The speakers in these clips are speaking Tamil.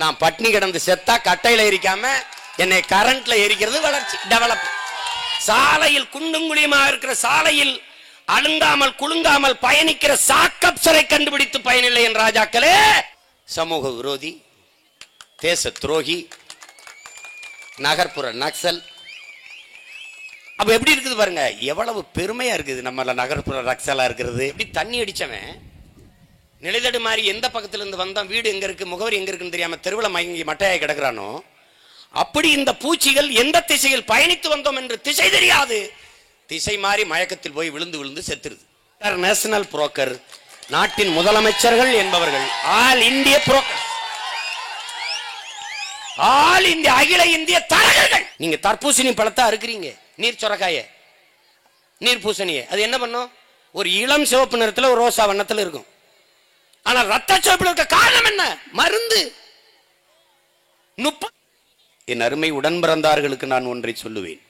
நான் பட்னி கிடந்து செத்தா கட்டையில எரிக்காம என்னை கரண்ட்ல எரிக்கிறது வளர்ச்சி, டெவலப். சாலையில் குண்டும் குழியுமாக இருக்கிற சாலையில் அழுங்காமல் குலுங்காமல் பயணிக்கிற சாக்கப்சரை கண்டுபிடித்து பயனில்லை என் ராஜாக்களே. சமூக விரோதி, தேச துரோகி, நகர்ப்புற நக்சல். அப்ப எப்படி இருக்குது பாருங்க, எவ்வளவு பெருமையா இருக்குது நம்மள நகர்ப்புற நக்சலா இருக்கிறது. எப்படி தண்ணி அடிச்சவன் நிலைதடு மாதிரி எந்த பக்கத்துல இருந்து வந்தான், வீடு எங்க இருக்கு, முகவரி எங்க இருக்குன்னு தெரியாம தெருவில் மயங்கி மட்டையாய் கிடக்குறானோ, அப்படி இந்த பூச்சிகள் எந்த திசையில் பயணித்து வந்தோம் என்று திசை தெரியாது, திசை மாறி மயக்கத்தில் போய் விழுந்து விழுந்து செத்துருது. நேஷனல் புரோக்கர், நாட்டின் முதலமைச்சர்கள் என்பவர்கள் ஆல் இந்திய புரோக்கர், ஆல் இந்திய அகில இந்திய தரகர்கள். நீங்க தர்பூசணி பழத்தை அறுக்கிறீங்க, நீர் சொரக்காய, நீர் பூசணிய, அது என்ன பண்ணும்? ஒரு இளம் சிவப்பு நிறத்தில் ஒரு ரோசா வண்ணத்தில் இருக்கும். ஆனா ரத்த சிவப்பில் இருக்க காரணம் என்ன? மருந்து. என் அருமை உடன் பிறந்தார்களுக்கு நான் ஒன்றை சொல்லுவேன்.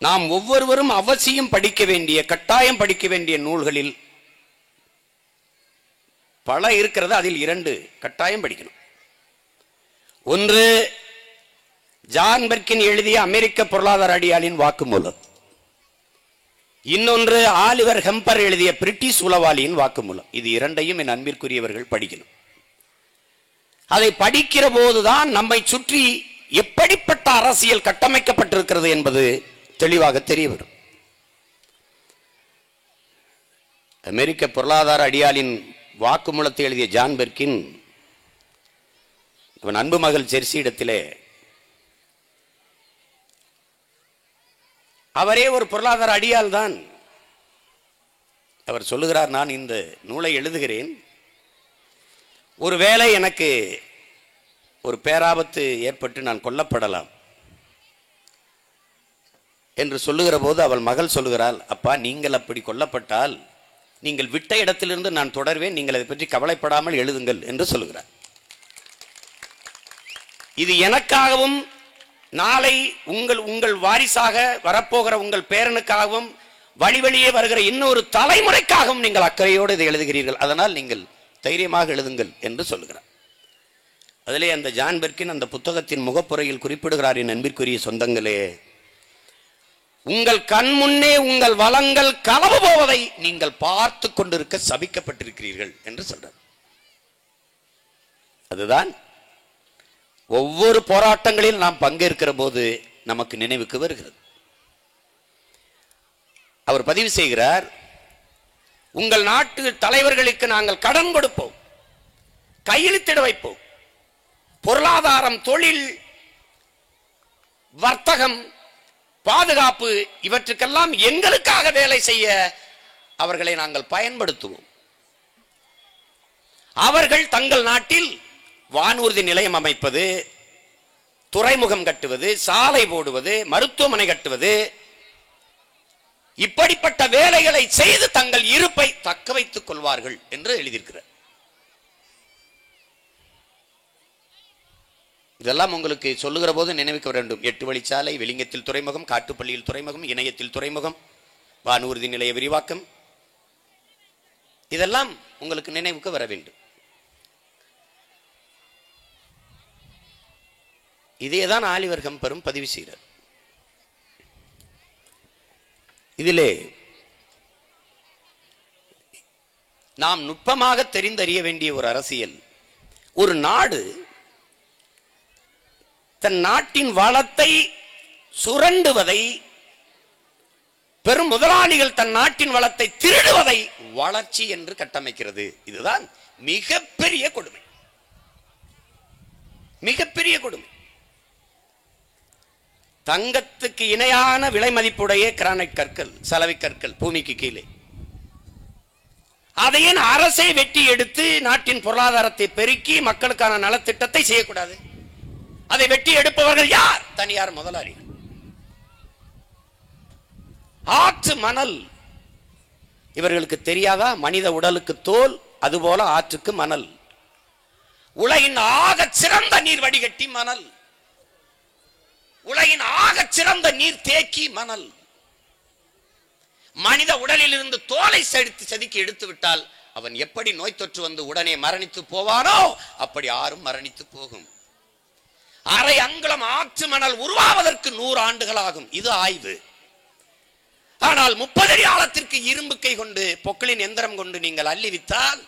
நாம் ஒவ்வொருவரும் அவசியம் படிக்க வேண்டிய, கட்டாயம் படிக்க வேண்டிய நூல்களில் பல இருக்கிறது. அதில் 2 கட்டாயம் படிக்கணும். ஒன்று ஜான் பெர்கின் எழுதிய அமெரிக்க பொருளாதார அடியாளின் வாக்குமூலம். இன்னொன்று ஆலிவர் ஹெம்பர் எழுதிய பிரிட்டிஷ் உளவாளியின் வாக்குமூலம். இது 2ஐயும் என் அன்பிற்குரியவர்கள் படிக்கணும். அதை படிக்கிற போதுதான் நம்மை சுற்றி எப்படிப்பட்ட அரசியல் கட்டமைக்கப்பட்டிருக்கிறது என்பது தெளிவாக தெரிய வரும். அமெரிக்க பொருளாதார அடியாளின் வாக்குமூலத்தை எழுதிய ஜான் பெர்கின் இவன் அன்பு மகள் ஜெர்சி இடத்திலே, அவரே ஒரு பொருளாதார அடியால் தான். அவர் சொல்லுகிறார், நான் இந்த நூலை எழுதுகிறேன், ஒருவேளை எனக்கு ஒரு பேராபத்து ஏற்பட்டு நான் கொல்லப்படலாம் என்று சொல்லுகிற போது அவள் மகள் சொல்லுகிறாள், அப்பா நீங்கள் அப்படி கொல்லப்பட்டால் நீங்கள் விட்ட இடத்திலிருந்து நான் தொடர்வேன், நீங்கள் அதை பற்றி கவலைப்படாமல் எழுதுங்கள் என்று சொல்லுகிறார். இது எனக்காகவும் நாளை உங்கள் வாரிசாக வரப்போகிற உங்கள் பேரனுக்காகவும் வழி வழியே வருகிற இன்னொரு தலைமுறைக்காகவும் நீங்கள் அக்கறையோடு இதை எழுதுகிறீர்கள், அதனால் நீங்கள் தைரியமாக எழுதுங்கள் என்று சொல்லுகிறார். அதிலே அந்த ஜான் பெர்கின் அந்த புத்தகத்தின் முகப்புரையில் குறிப்பிடுகிறார், என் அன்பிற்குரிய சொந்தங்களே, உங்கள் கண் முன்னே உங்கள் வளங்கள் களவு போவதை நீங்கள் பார்த்து கொண்டிருக்க சபிக்கப்பட்டிருக்கிறீர்கள் என்று சொல்றார். அதுதான் ஒவ்வொரு போராட்டங்களில் நாம் பங்கேற்கிற போது நமக்கு நினைவுக்கு வருகிறது. அவர் பதிவு செய்கிறார், உங்கள் நாட்டு தலைவர்களுக்கு நாங்கள் கடன் கொடுப்போம், கையெழுத்திட வைப்போம், பொருளாதாரம், தொழில், வர்த்தகம், பாதுகாப்பு இவற்றுக்கெல்லாம் எங்களுக்காக வேலை செய்ய அவர்களை நாங்கள் பயன்படுத்துவோம். அவர்கள் தங்கள் நாட்டில் வானூர்தி நிலையம் அமைப்பது, துறைமுகம் கட்டுவது, சாலை போடுவது, மருத்துவமனை கட்டுவது, இப்படிப்பட்ட வேலைகளை செய்து தங்கள் இருப்பை தக்க வைத்துக் கொள்வார்கள் என்று எழுதியிருக்கிறார். இதெல்லாம் உங்களுக்கு சொல்லுகிற போது நினைவுக்கு வேண்டும். 8 வழிச்சாலை, விலிங்கத்தில் துறைமுகம், காட்டுப்பள்ளியில் துறைமுகம், இணையத்தில் துறைமுகம், வானூர்தி நிலைய விரிவாக்கம், இதெல்லாம் உங்களுக்கு நினைவுக்கு வர வேண்டும். இதேதான் ஆலிவர் ஹெம்பரும் பதிவு செய்கிறார். இதிலே நாம் நுட்பமாக தெரிந்தறிய வேண்டிய ஒரு அரசியல், ஒரு நாடு தன் நாட்டின் வளத்தை சுரண்டுவதை, பெரும் முதலாளிகள் தன் நாட்டின் வளத்தை திருடுவதை வளர்ச்சி என்று கட்டமைக்கிறது. இதுதான் மிகப்பெரிய கொடுமை, மிகப்பெரிய கொடுமை. தங்கத்துக்கு இணையான விலை மதிப்புடைய கிரானைட் கற்கள், சலவை கற்கள் பூமிக்கு கீழே, அதையே அரசை வெட்டி எடுத்து நாட்டின் பொருளாதாரத்தை பெருக்கி மக்களுக்கான நலத்திட்டத்தை செய்யக்கூடாது. அதை வெட்டி எடுப்பவர்கள் யார்? தனியார் முதலாளிகள். ஆற்று மணல் இவர்களுக்கு தெரியாதா? மனித உடலுக்கு தோல், அதுபோல ஆற்றுக்கு மணல். உலகின் ஆக சிறந்த நீர் வடிகட்டி மணல், உலகின் ஆக சிறந்த நீர் தேக்கி மணல். மனித உடலில் இருந்து தோலை செதுக்கி எடுத்து விட்டால் அவன் எப்படி நோய் தொற்று வந்து உடனே மரணித்து போவானோ அப்படி ஆறும் மரணித்து போகும். அரை அங்குலம் ஆற்று மணல் உருவாவதற்கு 100 ஆண்டுகள் ஆகும். இது ஆய்வு. ஆனால் 30 அடி ஆழத்திற்கு இரும்பு கை கொண்டு பொக்களின் எந்திரம் கொண்டு நீங்கள் அள்ளிவித்தால்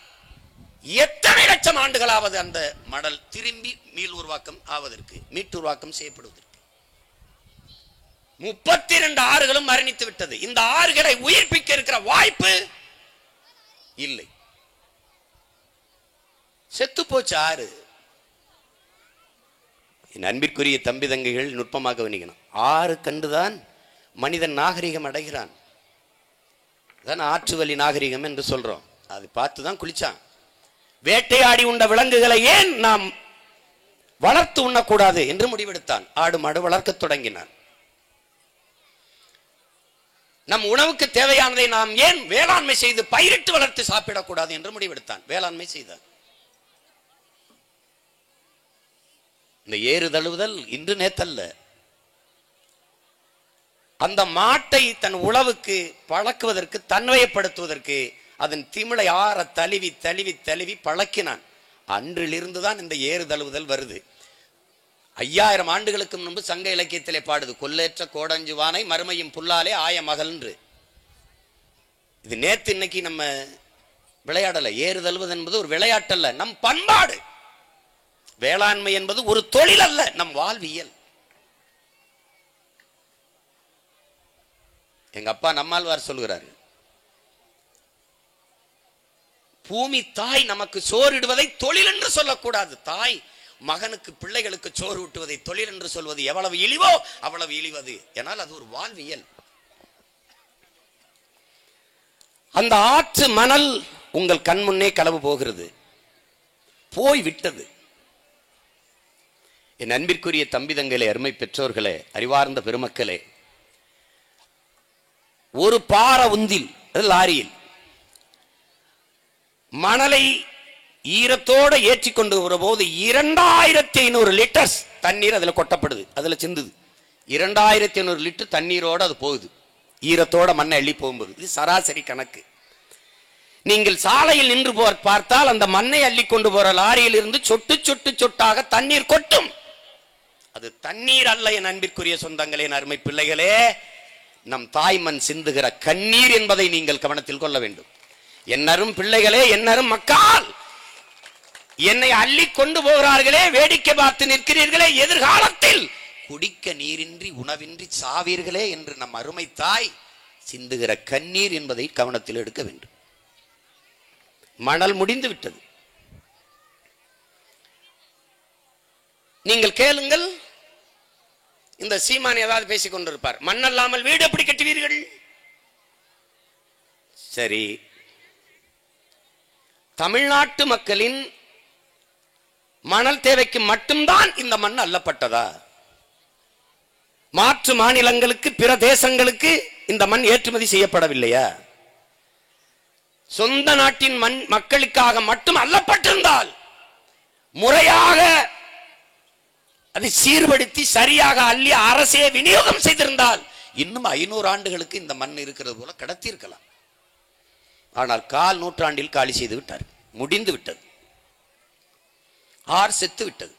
எத்தனை லட்சம் ஆண்டுகளாவது அந்த மணல் திரும்பி மீள் உருவாக்கம் ஆவதற்கு, மீட்டுருவாக்கம் செய்யப்படுவதற்கு. 32 ஆறுகளும் மரணித்து விட்டது. இந்த ஆறுகளை உயிர்ப்பிக்க இருக்கிற வாய்ப்பு இல்லை. செத்து போச்சு ஆறு. என் அன்பிற்குரிய தம்பி தங்கைகள் நுட்பமாக கவனிக்கணும். ஆறு கண்டுதான் மனிதன் நாகரிகம் அடைகிறான். ஆற்று வழி நாகரிகம் என்று சொல்றோம். அது பார்த்துதான் குளிச்சான். வேட்டையாடி உண்ட விலங்குகளை ஏன் நாம் வளர்த்து உண்ணக்கூடாது என்று முடிவெடுத்தான். ஆடு மாடு வளர்க்க தொடங்கினான். நம் உணவுக்கு தேவையானதை நாம் ஏன் வேளாண்மை செய்து பயிரிட்டு வளர்த்து சாப்பிடக்கூடாது என்று முடிவெடுத்தான். வேளாண்மை செய்தான். இந்த ஏறு தழுவுதல் இன்று நேத்தல்ல. அந்த மாட்டை தன் உழவுக்கு பழக்குவதற்கு, தன்வயப்படுத்துவதற்கு அதன் திமிழை ஆற தழுவி தழுவி தழுவி பழக்கினான். அன்றிலிருந்துதான் இந்த ஏறு தழுவுதல் வருது. 5000 ஆண்டுகளுக்கு முன்பு சங்க இலக்கியத்திலே பாடுது, கொல்லேற்ற கோடஞ்சுவானை மறுமையும் புல்லாலே ஆய மகள் என்று. இது நேத்து இன்னைக்கு நம்ம விளையாடல. ஏறு தழுவது என்பது ஒரு விளையாட்டல்ல, நம் பண்பாடு. வேளாண்மை என்பது ஒரு தொழில் அல்ல, நம் வாழ்வியல். எங்க அப்பா நம்மாழ்வார் சொல்கிறார், பூமி தாய் நமக்கு சோறிடுவதை தொழில் என்று சொல்லக்கூடாது. தாய் மகனுக்கு பிள்ளைகளுக்கு சோறு ஊட்டுவதை தொழில் என்று சொல்வது எவ்வளவு இழிவோ அவ்வளவு இழிவது. ஏனால் அது ஒரு வாழ்வியல். அந்த ஆற்று மணல் உங்கள் கண் முன்னே களவு போகிறது, போய் விட்டது. என் அன்பிற்குரிய தம்பி தங்களே, அருமை பெற்றோர்களே, அறிவார்ந்த பெருமக்களே, ஒரு பார உந்தில் லாரியில் மணலை ஈரத்தோடு ஏற்றி கொண்டு வரும்போது 2500 லிட்டர்ஸ் தண்ணீர் அதுல கொட்டப்படுது, அதுல சிந்துது. 2500 லிட்டர் தண்ணீரோடு அது போகுது, ஈரத்தோட மண்ணை அள்ளி போகும்போது. இது சராசரி கணக்கு. நீங்கள் சாலையில் நின்று பார்த்தால் அந்த மண்ணை அள்ளி கொண்டு போற லாரியில் இருந்து சொட்டு சொட்டு சொட்டாக தண்ணீர் கொட்டும். அது தண்ணீர் அல்ல என் அன்பிற்குரிய சொந்தங்களே, அருமை பிள்ளைகளே, நம் தாய்மண் சிந்துகிற கண்ணீர் என்பதை நீங்கள் கவனத்தில் கொள்ள வேண்டும். என்னரும் பிள்ளைகளே, என்னரும் மக்கள், என்னை அள்ளி கொண்டு போகிறார்களே, வேடிக்கை பார்த்து நிற்கிறீர்களே, எதிர்காலத்தில் குடிக்க நீரின்றி உணவின்றி சாவீர்களே என்று நம் அருமை தாய் சிந்துகிற கண்ணீர் என்பதை கவனத்தில் எடுக்க வேண்டும். மணல் முடிந்து விட்டது. நீங்கள் கேளுங்கள், இந்த சீமான் ஏதாவது பேசிக் கொண்டிருப்பார், மண்ணல்லாமல் வீடு எப்படி கட்டுவீர்கள்? சரி, தமிழ்நாட்டு மக்களின் மணல் தேவைக்கு மட்டும்தான் இந்த மண் அள்ளப்பட்டதா? மாற்று மாநிலங்களுக்கு, பிற தேசங்களுக்கு இந்த மண் ஏற்றுமதி செய்யப்படவில்லையா? சொந்த நாட்டின் மண் மக்களுக்காக மட்டும் அள்ளப்பட்டிருந்தால், முறையாக அதை சீர்படுத்தி சரியாக அள்ளி அரசே விநியோகம் செய்திருந்தால் இன்னும் 500 ஆண்டுகளுக்கு இந்த மண் இருக்கிறது போல கடத்தியிருக்கலாம். ஆனால் 1/4 நூற்றாண்டில் காலி செய்து விட்டார். முடிந்து விட்டது. ஆறு செத்து விட்டது.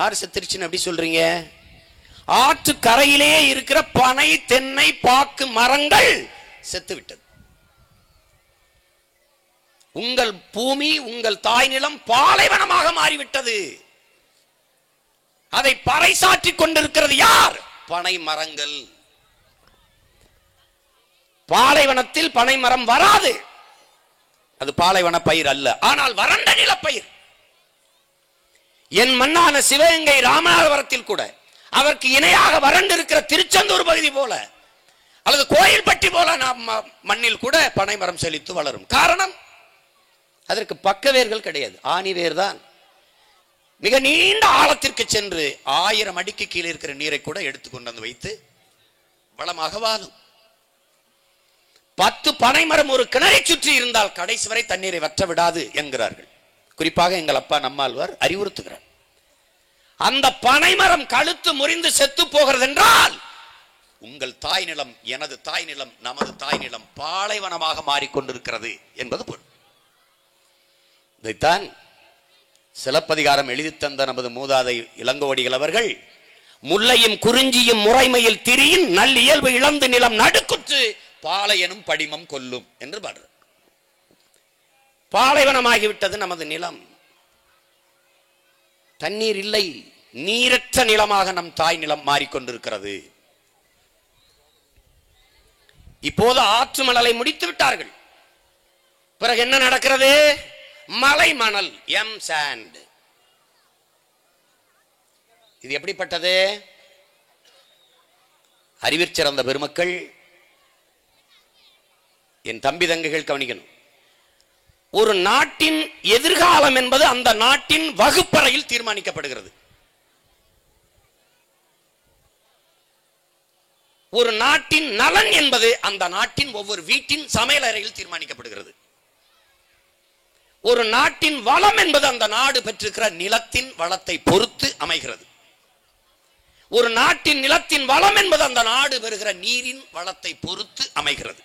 ஆறு செத்துருச்சுன்னு எப்படி சொல்றீங்க? ஆற்று கரையிலே இருக்கிற பனை, தென்னை, பாக்கு மரங்கள் செத்து விட்டது. உங்கள் பூமி, உங்கள் தாய் நிலம் பாலைவனமாக மாறிவிட்டது. அதை பறைசாற்றிக் கொண்டிருக்கிறது யார்? பனை மரங்கள். பாலைவனத்தில் பனை மரம் வராது, அது பாலைவன பயிர் அல்ல, ஆனால் வறண்ட நிலப்பயிர். என் மண்ணான சிவகங்கை ராமநாதபுரத்தில் கூட அதற்கு இணையாக வறண்டு இருக்கிற திருச்செந்தூர் பகுதி போல அல்லது கோயில்பட்டி போல நாம் மண்ணில் கூட பனை மரம் செழித்து வளரும். காரணம், அதற்கு பக்க வேர்கள் கிடையாது, ஆணி வேர் தான். மிக நீண்ட ஆழத்திற்கு சென்று 1000 அடிக்கு கீழே இருக்கிற நீரை கூட எடுத்துக்கொண்டு வந்து வைத்து வளமாக வாழும். 10 பனை மரம் ஒரு கிணறை சுற்றி இருந்தால் கடைசி வரை தண்ணீரை வற்ற விடாது என்கிறார்கள். குறிப்பாக எங்கள் அப்பா நம்மாழ்வார் அறிவுறுத்துகிறார். அந்த பனை மரம் கழுத்து முறிந்து செத்து போகிறது என்றால் உங்கள் தாய் நிலம், எனது தாய் நிலம், நமது தாய் நிலம் பாலைவனமாக மாறிக்கொண்டிருக்கிறது என்பது பொருள். இதைத்தான் சிலப்பதிகாரம் எழுதி தந்த நமது மூதாதை இளங்கோவடிகள் அவர்கள் முல்லையும் குறிஞ்சியும் முறைமையில் திரியின் நல்லியல்பு இழந்து நிலம் நடுக்குற்று பாலையனும் படிமம் கொல்லும் என்று பாடுறார். பாலைவனமாகிவிட்டது நமது நிலம், தண்ணீர் இல்லை, நீரற்ற நிலமாக நம் தாய் நிலம் மாறிக்கொண்டிருக்கிறது. இப்போது ஆற்று மணலை முடித்து விட்டார்கள். பிறகு என்ன நடக்கிறது? மலை மணல், எம் சாண்ட். இது எப்படிப்பட்டது? அறிவிற் சிறந்த பெருமக்கள், என் தம்பி தங்கைகள் கவனிக்கணும். ஒரு நாட்டின் எதிர்காலம் என்பது அந்த நாட்டின் வகுப்பறையில் தீர்மானிக்கப்படுகிறது. ஒரு நாட்டின் நலன் என்பது அந்த நாட்டின் ஒவ்வொரு வீட்டின் சமையலறையில் தீர்மானிக்கப்படுகிறது. ஒரு நாட்டின் வளம் என்பது அந்த நாடு பெற்றிருக்கிற நிலத்தின் வளத்தை பொறுத்து அமைகிறது. ஒரு நாட்டின் நிலத்தின் வளம் என்பது அந்த நாடு பெறுகிற நீரின் வளத்தை பொறுத்து அமைகிறது.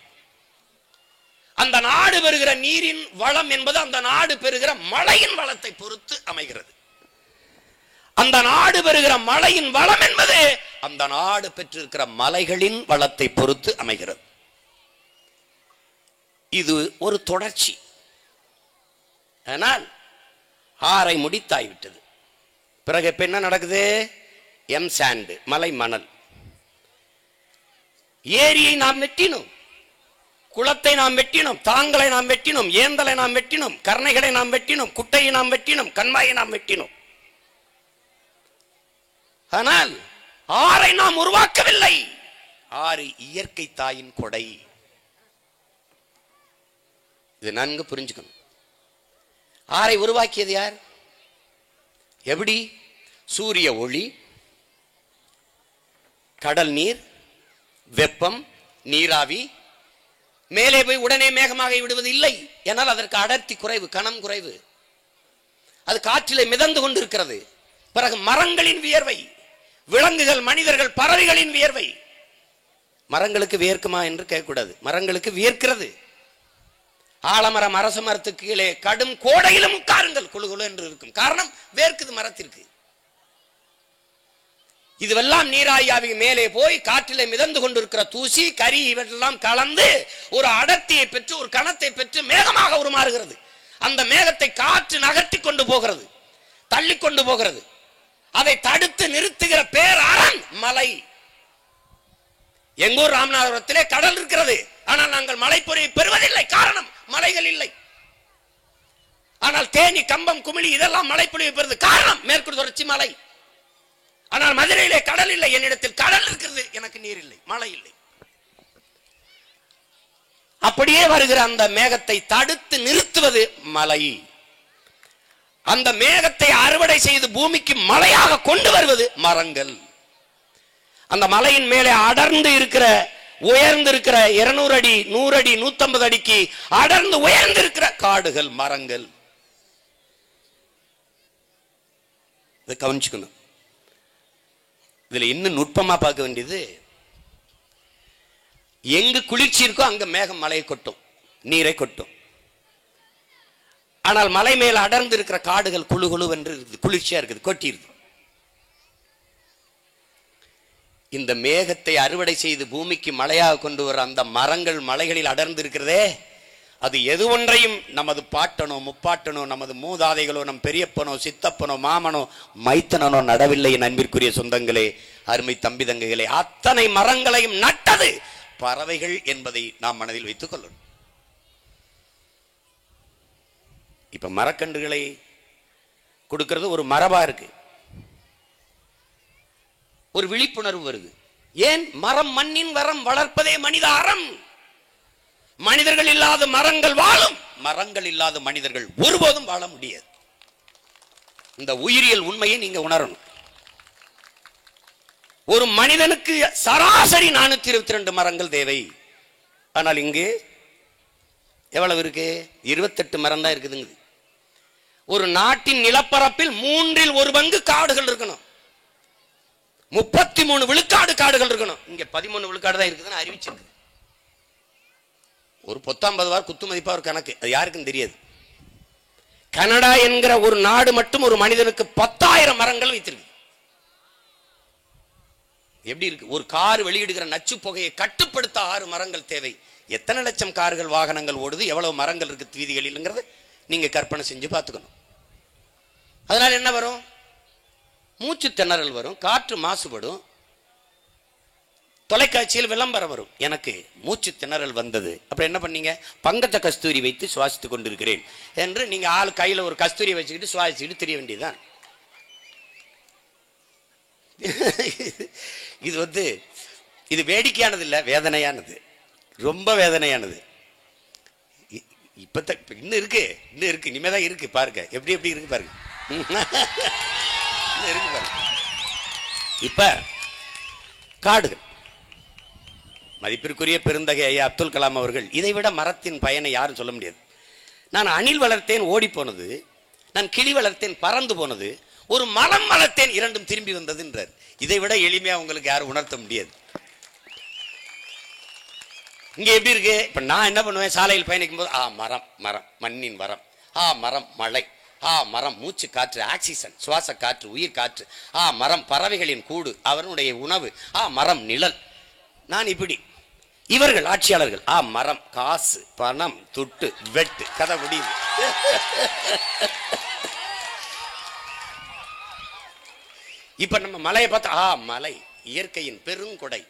அந்த நாடு பெறுகிற நீரின் வளம் என்பது அந்த நாடு பெறுகிற மழையின் வளத்தை பொறுத்து அமைகிறது. அந்த நாடு பெறுகிற மழையின் வளம் என்பது அந்த நாடு பெற்றிருக்கிற மலைகளின் வளத்தை பொறுத்து அமைகிறது. இது ஒரு தொடர்ச்சி. ஆனால் ஆறை முடித்தாய்விட்டது. பிறகு இப்ப என்ன நடக்குது? எம் சாண்ட், மலை மணல். ஏரியை நாம் வெட்டினோம், குளத்தை நாம் வெட்டினோம், தாங்களை நாம் வெட்டினோம், ஏந்தலை நாம் வெட்டினோம், கர்ணைகளை நாம் வெட்டினோம், குட்டையை நாம் வெட்டினோம், கண்மாயை நாம் வெட்டினோம். ஆனால் ஆறை நாம் உருவாக்கவில்லை. ஆறு இயற்கை தாயின் கொடை. இது நன்கு புரிஞ்சுக்கணும். ஆறை உருவாக்கியது யார்? எப்படி? சூரிய ஒளி, கடல் நீர், வெப்பம், நீராவி மேலே போய் உடனே மேகமாக விடுவது இல்லை. ஏனால் அதற்கு அடர்த்தி குறைவு, கணம் குறைவு. அது காற்றிலே மிதந்து கொண்டிருக்கிறது. பிறகு மரங்களின் வியர்வை, விலங்குகள், மனிதர்கள், பறவைகளின் வியர்வை. மரங்களுக்கு வியர்க்குமா என்று கேட்கக்கூடாது. மரங்களுக்கு வியர்க்கிறது. ஆலமரம், அரச மரத்துக்கு கீழே கடும் கோடையிலும் உட்காருங்கள், குழு குழு என்று இருக்கும். காரணம், வேர்க்குது மரத்திற்கு. இதுவெல்லாம் நீராயாவி மேலே போய் காற்றிலே மிதந்து கொண்டிருக்கிற தூசி, கரி இவற்றெல்லாம் கலந்து ஒரு அடர்த்தியை பெற்று, ஒரு கணத்தை பெற்று மேகமாக உருமாறுகிறது. அந்த மேகத்தை காற்று நகர்த்தி கொண்டு போகிறது, தள்ளி கொண்டு போகிறது. அதை தடுத்து நிறுத்துகிற பேரரண் மலை. எங்கூர் ராமநாதபுரத்திலே கடல் இருக்கிறது, ஆனால் நாங்கள் மலைப்பொழிவை பெறுவதில்லை. காரணம், மலைகள் இல்லை. ஆனால் தேனி, கம்பம், குமிழி இதெல்லாம் மலைப்பொழிவை பெறுவது. காரணம், மேற்கு தொடர்ச்சி மலை. ஆனால் மதுரையிலே கடல் இல்லை. என்னிடத்தில் கடல் இருக்கிறது, எனக்கு நீர் இல்லை, மழை இல்லை. அப்படியே வருகிற அந்த மேகத்தை தடுத்து நிறுத்துவது மலை. அந்த மேகத்தை அறுவடை செய்து பூமிக்கு மலையாக கொண்டு வருவது மரங்கள். அந்த மலையின் மேலே அடர்ந்து இருக்கிற, உயர்ந்து இருக்கிற 200 அடி, 100 அடி, 150 அடிக்கு அடர்ந்து உயர்ந்து இருக்கிற காடுகள், மரங்கள். இதை கவனிச்சுக்கணும். இதுல இன்னும் நுட்பமா பார்க்க வேண்டியது, எங்கு குளிர்ச்சி இருக்கோ அங்க மேகம் மலையை கொட்டும், நீரை கொட்டும். ஆனால் மலை மேல அடர்ந்து இருக்கிற காடுகள் குழு குழு என்று இருக்குது, குளிர்ச்சியா இருக்குது, கொட்டிருது. இந்த மேகத்தை அறுவடை செய்து பூமிக்கு மழையாக கொண்டு வர அந்த மரங்கள், மலைகளில் அடர்ந்து இருக்கிறதே, அது எது ஒன்றையும் நமது பாட்டனோ, முப்பாட்டனோ, நமது மூதாதைகளோ, நம் பெரியப்பனோ, சித்தப்பனோ, மாமனோ, மைத்தனோ நடவில்லை. என் அன்பிற்குரிய சொந்தங்களே, அருமை தம்பி தங்கைகளே, அத்தனை மரங்களையும் நட்டது பறவைகள் என்பதை நாம் மனதில் வைத்துக் கொள்ளணும். இப்ப மரக்கன்றுகளை கொடுக்கிறது ஒரு மரபா இருக்கு, ஒரு விழிப்புணர்வு வருது. ஏன்? மரம் மண்ணின் வரம், வளர்ப்பதே மனித அறம். மனிதர்கள் இல்லாத மரங்கள் வாழும், மரங்கள் இல்லாத மனிதர்கள் ஒருபோதும் வாழ முடியாது. இந்த உயிரியல் உண்மையை நீங்க உணரணும். ஒரு மனிதனுக்கு சராசரி 422 மரங்கள் தேவை. ஆனால் இங்கு எவ்வளவு இருக்கு? 28 மரம் தான் இருக்குதுங்க. ஒரு நாட்டின் நிலப்பரப்பில் 1/3 காடுகள் இருக்கணும். 33 விழுக்காடு காடுகள் இருக்கணும். இங்க 13 விழுக்காடு தான் இருக்குதுன்னு அறிவிச்சிருக்கு. ஒரு 19 குத்து மதிப்பா ஒரு கணக்கு, அது யாருக்கும் தெரியாது. கனடா என்கிற ஒரு நாடு மட்டும் ஒரு மனிதனுக்கு 10,000 மரங்கள் வைத்திருக்கு. எப்படி இருக்கு? ஒரு கார் வெளியிடுகிற நச்சு புகையை கட்டுப்படுத்த 6 மரங்கள் தேவை. எத்தனை லட்சம் கார்கள் வாகனங்கள் ஓடுது, எவ்வளவு மரங்கள் இருக்கு வீதிகளில் நீங்க கற்பனை செஞ்சு பார்த்துக்கணும். அதனால என்ன வரும்? மூச்சு திணறல் வரும், காற்று மாசுபடும், தொலைக்காட்சியில் விளம்பரம் வரும். எனக்கு மூச்சு திணறல் வந்தது, அப்புறம் என்ன பண்ணீங்க? பங்கஜ கஸ்தூரி வைத்து சுவாசித்துக் கொண்டிருக்கிறேன் என்று நீங்க ஆள் கையில ஒரு கஸ்தூரி வச்சுக்கிட்டு சுவாசிச்சுக்கிட்டு தெரிய வேண்டியதுதான். இது இது வேடிக்கையானது இல்ல, வேதனையானது, ரொம்ப வேதனையானது. இன்னும் இருக்கு, இனிமேதான் இருக்கு. பாருங்க எப்படி எப்படி இருக்கு பாருங்க. இருக்கு பாருங்க. இப்ப காடுகள், மதிப்பிற்குரிய பெருந்தகை ஐயா அப்துல் கலாம் அவர்கள் இதை விட மரத்தின் பயனை யாரும் சொல்ல முடியாது. நான் அணில் வளர்த்தேன் ஓடி போனது, நான் கிளி வளர்த்தேன் பறந்து போனது, ஒரு மரம் வளர்த்தேன் இரண்டும் திரும்பி வந்தது என்றார். இதை விட எளிமையா உங்களுக்கு யாரும் உணர்த்த முடியாது. இங்க எப்படி இருக்கு? இப்ப நான் என்ன பண்ணுவேன்? சாலையில் பயணிக்கும் போது மரம் மரம், மண்ணின் மரம், மரம் மழை, மரம் மூச்சு காற்று, ஆக்சிஜன் சுவாச காற்று, உயிர் காற்று, மரம் பறவைகளின் கூடு, அவனுடைய உணவு, மரம் நிழல். நான் இப்படி, இவர்கள் ஆட்சியாளர்கள் மரம் காசு பணம் துட்டு வெட்டு, கதை முடியுது. இப்ப நம்ம மலையை பார்த்தா மலை இயற்கையின் பெருங்கொடை,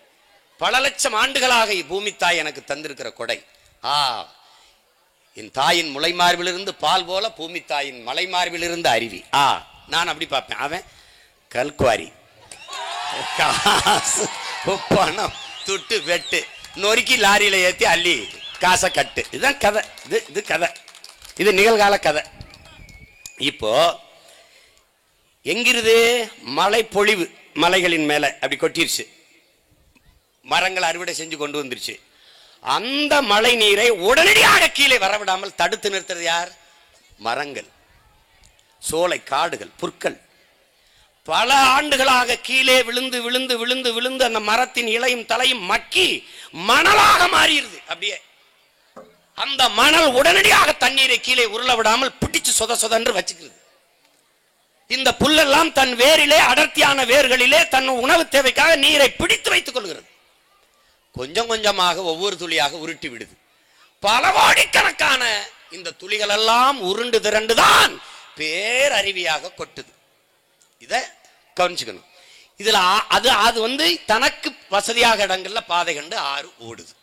பல லட்சம் ஆண்டுகளாக பூமி தாய் எனக்கு தந்திருக்கிற கொடை. என் தாயின் முளைமார்பிலிருந்து பால் போல பூமி தாயின் மலைமார்பிலிருந்து அருவி. நான் அப்படி பார்ப்பேன். அவன் கல்குவாரி, காசு பணம் துட்டு வெட்டு, நொறுக்கி லாரியில ஏற்றி அள்ளி காசை கட்டு. இதுதான் கதை. இது கதை, இது நிகழ்கால கதை. இப்போ எங்கிருது? மழை பொழிவு மலைகளின் மேல அப்படி கொட்டிருச்சு, மரங்கள் அறுவடை செஞ்சு கொண்டு வந்துருச்சு. அந்த மழை நீரை உடனடியாக கீழே வரவிடாமல் தடுத்து நிறுத்துறது யார்? மரங்கள், சோலை காடுகள், புற்கள். பல ஆண்டுகளாக கீழே விழுந்து விழுந்து விழுந்து விழுந்து அந்த மரத்தின் இலையும் தலையும் மக்கி மணலாக மாறிடுது. அப்படியே அந்த மணல் உடனடியாக தண்ணீரை கீழே உருள விடாமல் பிடிச்சு சொத சொதன்று வச்சுக்கிறது. இந்த புல்லெல்லாம் தன் வேரிலே, அடர்த்தியான வேர்களிலே தன் உணவு தேவைக்காக நீரை பிடித்து வைத்துக் கொள்கிறது. கொஞ்சம் கொஞ்சமாக ஒவ்வொரு துளியாக உருட்டி விடுது. பல கோடிக்கணக்கான இந்த துளிகள் எல்லாம் உருண்டு திரண்டுதான் பேரருவியாக கொட்டுது. இத கவனிச்சுக்கணும். இதுல அது தனக்கு வசதியாக இடங்கள்ல பாதை கண்டு ஆறு ஓடுது.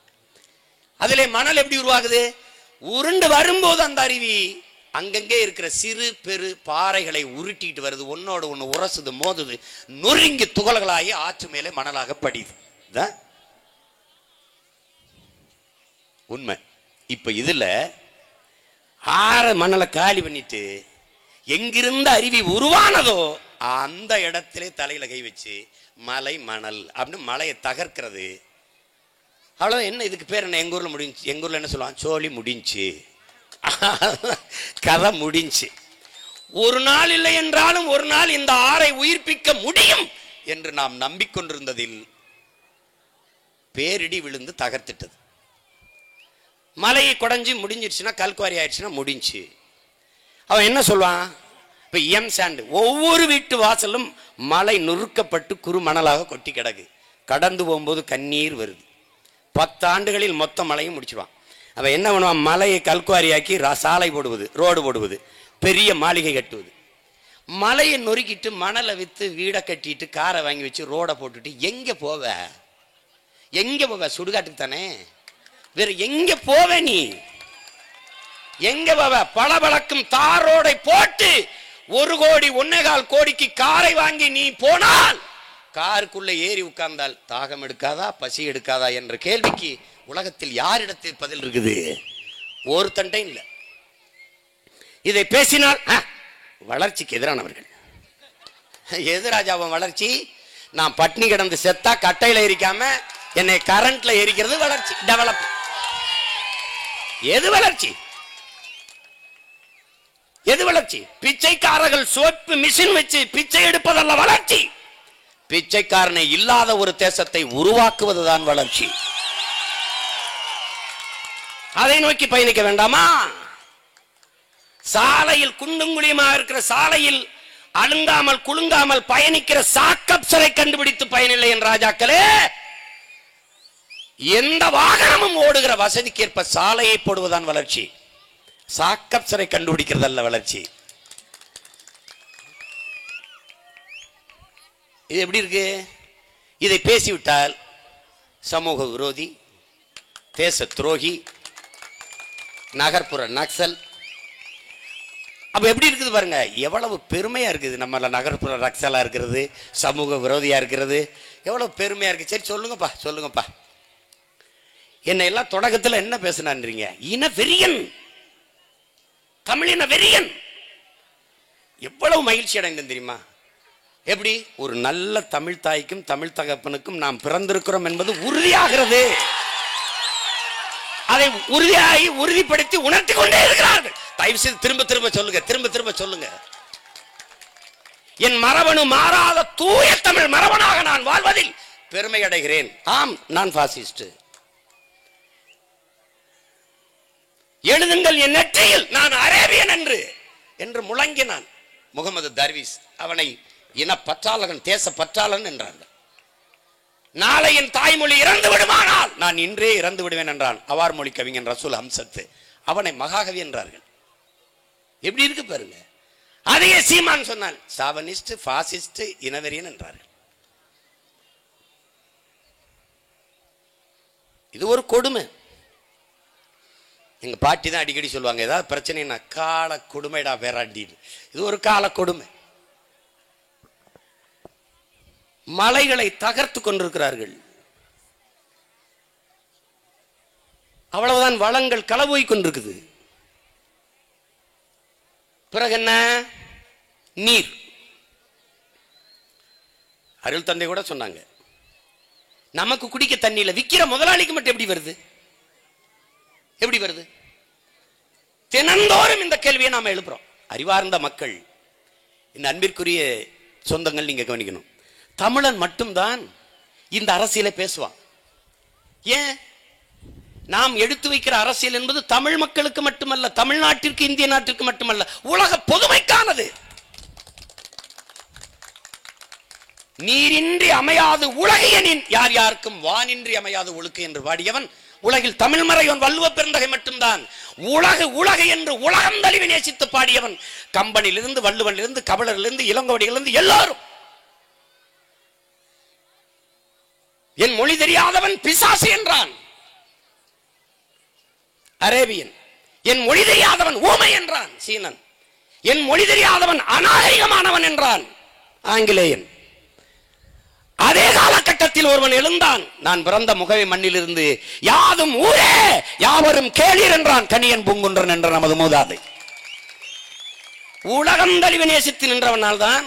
அதிலே மணல் எப்படி உருவாகுது? உருண்டு வரும்போது அந்த அருவி அங்கங்கே இருக்கிற சிறு பெரு பாறைகளை உருட்டிட்டு வருது, ஒன்னோடு ஒண்ணு உரசுது, மோதுது, நொறுங்கி துகள்களாகி ஆற்று மேலே மணலாக படிது. உண்மை. இப்ப இதுல மணலை காலி பண்ணிட்டு எங்கிருந்த அருவி உருவானதோ அந்த இடத்திலே தலையில கை வச்சு மலை மணல் அப்படின்னு மலையை தகர்க்கிறது. அவ்வளவு. என்ன இதுக்கு பேர் என்ன? எங்க ஊர்ல முடிஞ்சு, எங்க ஊர்ல என்ன சொல்லுவாங்க? சோழி முடிஞ்சு, கதை முடிஞ்சு. ஒரு நாள் இல்லை என்றாலும் ஒரு நாள் இந்த ஆறை உயிர்ப்பிக்க முடியும் என்று நாம் நம்பிக்கொண்டிருந்ததில் பேரிடி விழுந்து தகர்த்திட்டது. மலையை குடைஞ்சி முடிஞ்சிருச்சுன்னா, கல்குவாரி ஆயிடுச்சுன்னா முடிஞ்சு. அவன் என்ன சொல்லுவான்? இப்ப சாண்டு ஒவ்வொரு வீட்டு வாசலும் மலை நொறுக்கப்பட்டு குறுமணலாக கொட்டி கிடக்கு. கடந்து போகும்போது கண்ணீர் வருது. 10 ஆண்டுகளில் மொத்த மலையும் முடிச்சுவான். அவன் என்ன பண்ணுவான்? மலையை கல்குவாரியாக்கி சாலை போடுவது, ரோடு போடுவது, பெரிய மாளிகை கட்டுவது. மலையை நொறுக்கிட்டு மணலை வித்து வீடை கட்டிட்டு காரை வாங்கி வச்சு ரோடை போட்டுட்டு எங்க போவ? எங்க போவ? சுடுகாட்டுக்கு தானே, வேற எங்க போவ? நீ எங்க போவ? பளபளக்கும் தார் ரோடை போட்டு 1 கோடி 1.25 கோடிக்கு காரை வாங்கி நீ போனால், காருக்குள்ள ஏறி உட்கார்ந்தால் தாகம் எடுக்காதா, பசி எடுக்காதா என்ற கேள்விக்கு உலகத்தில் யாரிடத்தில் பதில் இருக்குது? ஒருத்தண்டை இல்லை. இதை பேசினால் வளர்ச்சிக்கு எதிரானவர்கள். எது ராஜாவும் வளர்ச்சி? நான் பட்னி கிடந்து செத்தா கட்டையில எரிக்காம என்னை கரண்ட்ல எரிக்கிறது வளர்ச்சி, டெவலப். எது வளர்ச்சி? எது வளர்ச்சி? பிச்சைக்காரர்கள் சோப்பு மிஷின் வச்சு பிச்சை எடுப்பதல்ல வளர்ச்சி. பிச்சைக்காரனை இல்லாத ஒரு தேசத்தை உருவாக்குவதுதான் வளர்ச்சி. அதை நோக்கி பயணிக்க வேண்டாமா? சாலையில் குண்டும் குழியுமாக இருக்கிற சாலையில் அழுங்காமல் குலுங்காமல் பயணிக்கிற சாக்கப்சரை கண்டுபிடித்து பயனில்லை என் ராஜாக்களே. எந்த வாகனமும் ஓடுகிற வசதிக்கேற்ப சாலையை போடுவதான் வளர்ச்சி. சாக்கப்சரை கண்டுபிடிக்கிறது அல்ல வளர்ச்சி. இது எப்படி இருக்கு? இதை பேசிவிட்டால் சமூக விரோதி, தேச துரோகி, நகர்ப்புற நக்சல். அப்ப எப்படி இருக்குது பாருங்க, எவ்வளவு பெருமையா இருக்குது. நம்ம நகர்ப்புற நக்சலா இருக்கிறது, சமூக விரோதியா இருக்கிறது, எவ்வளவு பெருமையா இருக்கு. சரி சொல்லுங்கப்பா, சொல்லுங்கப்பா. என்ன எல்லாம் தொடக்கத்தில் என்ன பேசினான்றீங்க? இன வெறியன், தமிழின வெறியன். எவ்வளவு மகிழ்ச்சி அடைந்தேன் தெரியுமா? எப்படி ஒரு நல்ல தமிழ் தாய்க்கும் தமிழ் தகப்பனுக்கும் நாம் பிறந்திருக்கிறோம் என்பது உறுதியாகிறது. அதை உறுதியாகி உறுதிப்படுத்தி உணர்த்தி கொண்டே இருக்கிறார்கள். தயவு செய்து திரும்ப திரும்ப சொல்லுங்க, திரும்ப திரும்ப சொல்லுங்க. என் மரபணு மாறாத தூய தமிழ் மரபனாக நான் வாழ்வதில் பெருமை அடைகிறேன். ஆம், நான் பாசிஸ்ட். எழுதுங்கள் என் நெற்றியில் நான் அரேபியன் என்று முழங்கினான் முகமது தர்வீஸ். அவனை இனப்பற்றாளன், தேச பற்றாளன் என்றார்கள். நாளை என் தாய்மொழி இறந்து விடுமானால் நான் இன்றே இறந்து விடுவேன் என்றான் அவார் மொழி கவிஞன் ரசூல் ஹம்சத்து. அவனை மகாகவி என்றார்கள். எப்படி இருக்கு பாருங்க. அதையே சீமான் சொன்னான், சாவனிஸ்ட், பாசிஸ்ட், இனவெறியன் என்றார்கள். இது ஒரு கொடுமை. எங்க பாட்டி தான் அடிக்கடி சொல்லுவாங்க, ஏதாவது பிரச்சனைனா கால கொடுமைடா வேறாண்டி. இது ஒரு கால கொடுமை. மலைகளை தகர்த்து கொண்டிருக்கிறார்கள். அவ்வளவுதான், வளங்கள் களவோய் கொண்டிருக்குது. பிறகு என்ன? நீர். அருள் தந்தை கூட சொன்னாங்க, நமக்கு குடிக்க தண்ணியில விக்கிற முதலாளிக்கு மட்டும் எப்படி வருது? எப்படி வருது? தினந்தோறும் இந்த கேள்வியை நாம எழுப்புறோம். அறிவார்ந்த மக்கள், இந்த அன்பிற்குரிய சொந்தங்கள், நீங்க கவனிக்கணும். தமிழன் மட்டும்தான் இந்த அரசியலை பேசுவான். ஏன்? நாம் எடுத்து வைக்கிற அரசியல் என்பது தமிழ் மக்களுக்கு மட்டுமல்ல, தமிழ்நாட்டிற்கு, இந்திய நாட்டிற்கு மட்டுமல்ல, உலக பொதுமைக்கானது. நீரின்றி அமையாது உலகையனின் யார் யாருக்கும் வானின்றி அமையாது ஒழுக்கு என்று பாடியவன் உலகில் தமிழ் மறைவன் வள்ளுவ பெருந்தகை மட்டும்தான். உலகு உலகு என்று உலகம் தழுவி நேசித்து பாடியவன் கம்பனிலிருந்து, வள்ளுவனிலிருந்து, கபிலரிலிருந்து, இளங்கோவடியிலிருந்து எல்லாரும். என் மொழி தெரியாதவன் பிசாசு என்றான் அரேபியன். என் மொழி தெரியாதவன் ஊமை என்றான் சீனன். என் மொழி தெரியாதவன் அநாகரிகமானவன் என்றான் ஆங்கிலேயன். அதே காலகட்டத்தில் ஒருவன் எழுந்தான், நான் பிறந்த முகவை மண்ணிலிருந்து யாதும் ஊரே யாவரும் கேளீர் என்றான் கணியன் பூங்குன்றன் என்ற நமது மூதாதை. உலகம் தழுவி நேசித்து நின்றவனால் தான்,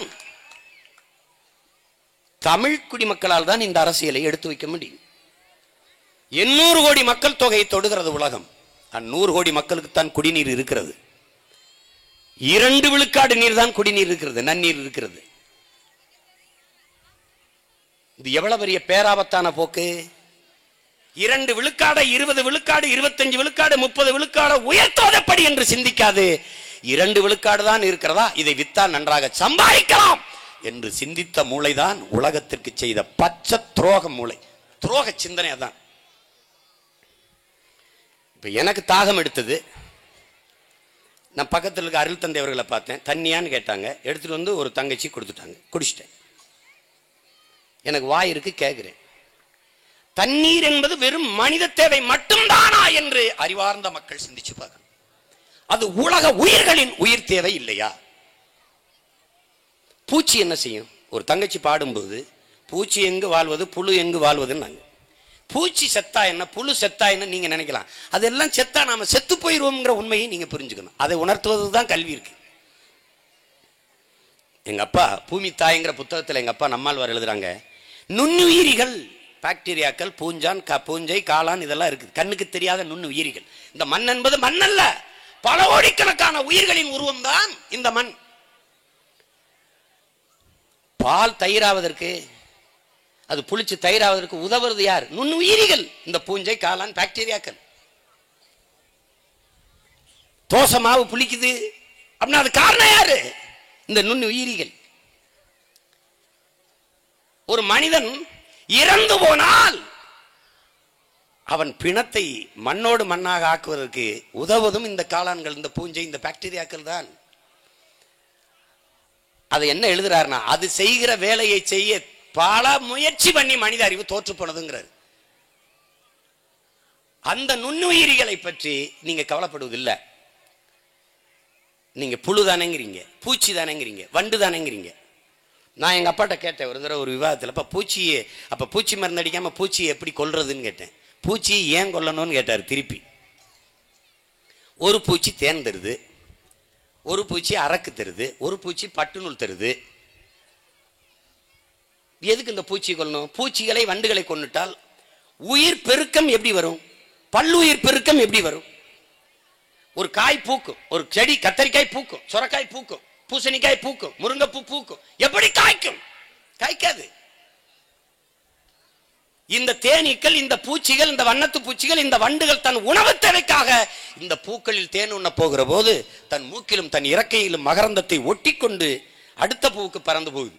தமிழ் குடிமக்களால் தான் இந்த அரசியலை எடுத்து வைக்க முடியும். 800 கோடி மக்கள் தொகையை தொடுகிறது உலகம். 100 கோடி மக்களுக்கு தான் குடிநீர் இருக்கிறது. 2 விழுக்காடு நீர் தான் குடிநீர் இருக்கிறது, நன்னீர் இருக்கிறது. இது எவ்வளவு பெரிய பேராபத்தான போக்கு. 2 விழுக்காடு, 20 விழுக்காடு, 25 விழுக்காடு, 30 விழுக்காடு உயர்த்துவதப்படி என்று சிந்திக்காது. 2 விழுக்காடு தான் இருக்கிறதா, இதை வித்தால் நன்றாக சம்பாதிக்கலாம் என்று சிந்தித்த மூளைதான் உலகத்திற்கு செய்த பச்சை துரோக மூளை, துரோக சிந்தனை. அதான் இப்ப எனக்கு தாகம் எடுத்தது. நான் பக்கத்தில் இருக்க அருள் தந்தை அவர்களை பார்த்தேன். தண்ணியான்னு கேட்டாங்க, எடுத்துட்டு வந்து ஒரு தங்கச்சி கொடுத்துட்டாங்க, குடிச்சிட்டேன். எனக்கு வாய் இருக்கு, கேட்கிறேன், தண்ணீர் என்பது வெறும் மனித தேவை மட்டும்தானா என்று அறிவார்ந்த மக்கள் சிந்திச்சு பார்க்கணும். அது உலக உயிர்களின் உயிர் தேவை இல்லையா? பூச்சி என்ன செய்யும்? ஒரு தங்கச்சி பாடும்போது பூச்சி எங்கு வாழ்வது, புழு எங்கு வாழ்வதுன்னு. பூச்சி செத்தா என்ன, புழு செத்தா என்ன நீங்க நினைக்கலாம். அதெல்லாம் செத்தா நாம செத்து போயிருவோம்ங்கிற உண்மையை நீங்க புரிஞ்சுக்கணும். அதை உணர்த்துவதுதான் கல்வி இருக்கு. எங்க அப்பா பூமி தாய்ங்கிற புத்தகத்தில் எங்க அப்பா நம்மாழ்வார் எழுதுறாங்க, நுண்ணுயிரிகள், பாக்டீரியாக்கள், பூஞ்சான், பூஞ்சை, காளான் இதெல்லாம் இருக்கு, கண்ணுக்கு தெரியாத நுண்ணுயிரிகள். இந்த மண் என்பது மண் அல்ல, பல கோடிக்கணக்கான உயிர்களின் உருவம் தான் இந்த மண். பால் தயிராவதற்கு, அது புளிச்சு தயிராவதற்கு உதவுறது யார்? நுண்ணுயிரிகள், இந்த பூஞ்சை, காளான், பாக்டீரியாக்கள். தோசை மாவு புளிக்குது, அப்படின்னா அது காரணம் யாரு? இந்த நுண்ணுயிரிகள். ஒரு மனிதன் இறந்து போனால் அவன் பிணத்தை மண்ணோடு மண்ணாக ஆக்குவதற்கு உதவுவதும் இந்த காளான்கள், இந்த பூஞ்சை, இந்த பாக்டீரியாக்கள் தான். அது என்ன எழுதுறாருன்னா, அது செய்கிற வேலையை செய்ய பல முயற்சி பண்ணி மனித அறிவு தோற்று போனதுங்கிறார். அந்த நுண்ணுயிரிகளை பற்றி நீங்க கவலைப்படுவதில்லை. நீங்க புழு தானேங்கிறீங்க, பூச்சி தானேங்கிறீங்க, வண்டு தானேங்கிறீங்க. நான் எங்க அப்பாட்ட கேட்டேன் ஒரு தடவை ஒரு விவாதத்தில், அப்ப பூச்சி மருந்து அடிக்காம பூச்சியை எப்படி கொல்றதுன்னு கேட்டேன். பூச்சி ஏன் கொல்லணும்னு கேட்டார் திருப்பி. ஒரு பூச்சி தேன் தருது, ஒரு பூச்சி அரக்கு தருது, ஒரு பூச்சி பட்டுநூல் தருது. எதுக்கு இந்த பூச்சி கொல்லணும்? பூச்சிகளை வண்டுகளை கொன்னுட்டால் உயிர் பெருக்கம் எப்படி வரும்? பல்லுயிர் பெருக்கம் எப்படி வரும்? ஒரு காய் பூக்கும், ஒரு செடி கத்தரிக்காய் பூக்கும், சொரக்காய் பூக்கும், பூசணிக்காய் பூக்கும், முருங்கைப்பூ பூக்கும். எப்படி காய்க்கும்? காய்க்காது. இந்த தேனீக்கள், இந்த பூச்சிகள், இந்த வண்ணத்து பூச்சிகள், இந்த வண்டுகள் தன் உணவு தேவைக்காக இந்த பூக்களில் தேன் உண்ண போகிற போது தன் மூக்கிலும் தன் இறக்கையிலும் மகரந்தத்தை ஒட்டி கொண்டு அடுத்த பூவுக்கு பறந்து போகுது.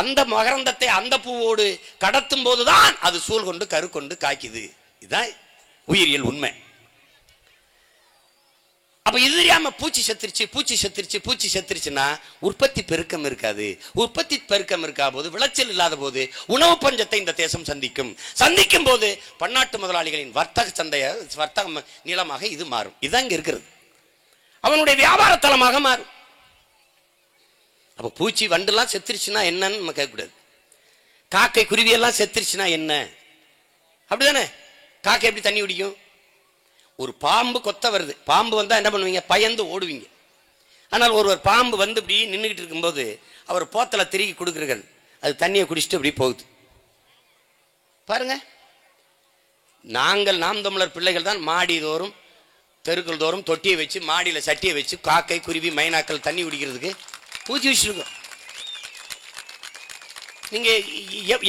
அந்த மகரந்தத்தை அந்த பூவோடு கடத்தும் போதுதான் அது சூழ் கொண்டு கரு கொண்டு காய்க்குது. இதுதான் உயிரியல் உண்மை. அப்ப இது தெரியாம பூச்சி செத்துருச்சுன்னா உற்பத்தி பெருக்கம் இருக்காது. உற்பத்தி பெருக்கம் இருக்கா போது, விளைச்சல் இல்லாத போது உணவு பஞ்சத்தை இந்த தேசம் சந்திக்கும் போது பன்னாட்டு முதலாளிகளின் வர்த்தக நிலமாக இது மாறும். இதுதான் இங்க இருக்கிறது. அவனுடைய வியாபார தளமாக மாறும். அப்ப பூச்சி வண்டுலாம் செத்துருச்சுன்னா என்னன்னு நம்ம கேட்கக்கூடாது. காக்கை குருவி எல்லாம் செத்துருச்சுன்னா என்ன? அப்படிதானே? காக்கை எப்படி தண்ணி குடிக்கும்? ஒரு பாம்பு கொத்த வருது, பாம்பு வந்தா என்ன பண்ணுவீங்க? பயந்து ஓடுவீங்க. ஆனால் ஒருவர் பாம்பு வந்து இப்படி நின்றுகிட்டு இருக்கும்போது அவர் போத்தலை திருக்கி கொடுக்குறீர்கள், அது தண்ணியை குடிச்சிட்டு அப்படி போகுது. பாருங்க, நாம் தமிழர் பிள்ளைகள் தான் மாடி தோறும் தெருக்கள் தோறும் தொட்டியை வச்சு, மாடியில் சட்டியை வச்சு காக்கை குருவி மைனாக்கள் தண்ணி குடிக்கிறதுக்கு பூச்சி வச்சிருக்கோம். நீங்க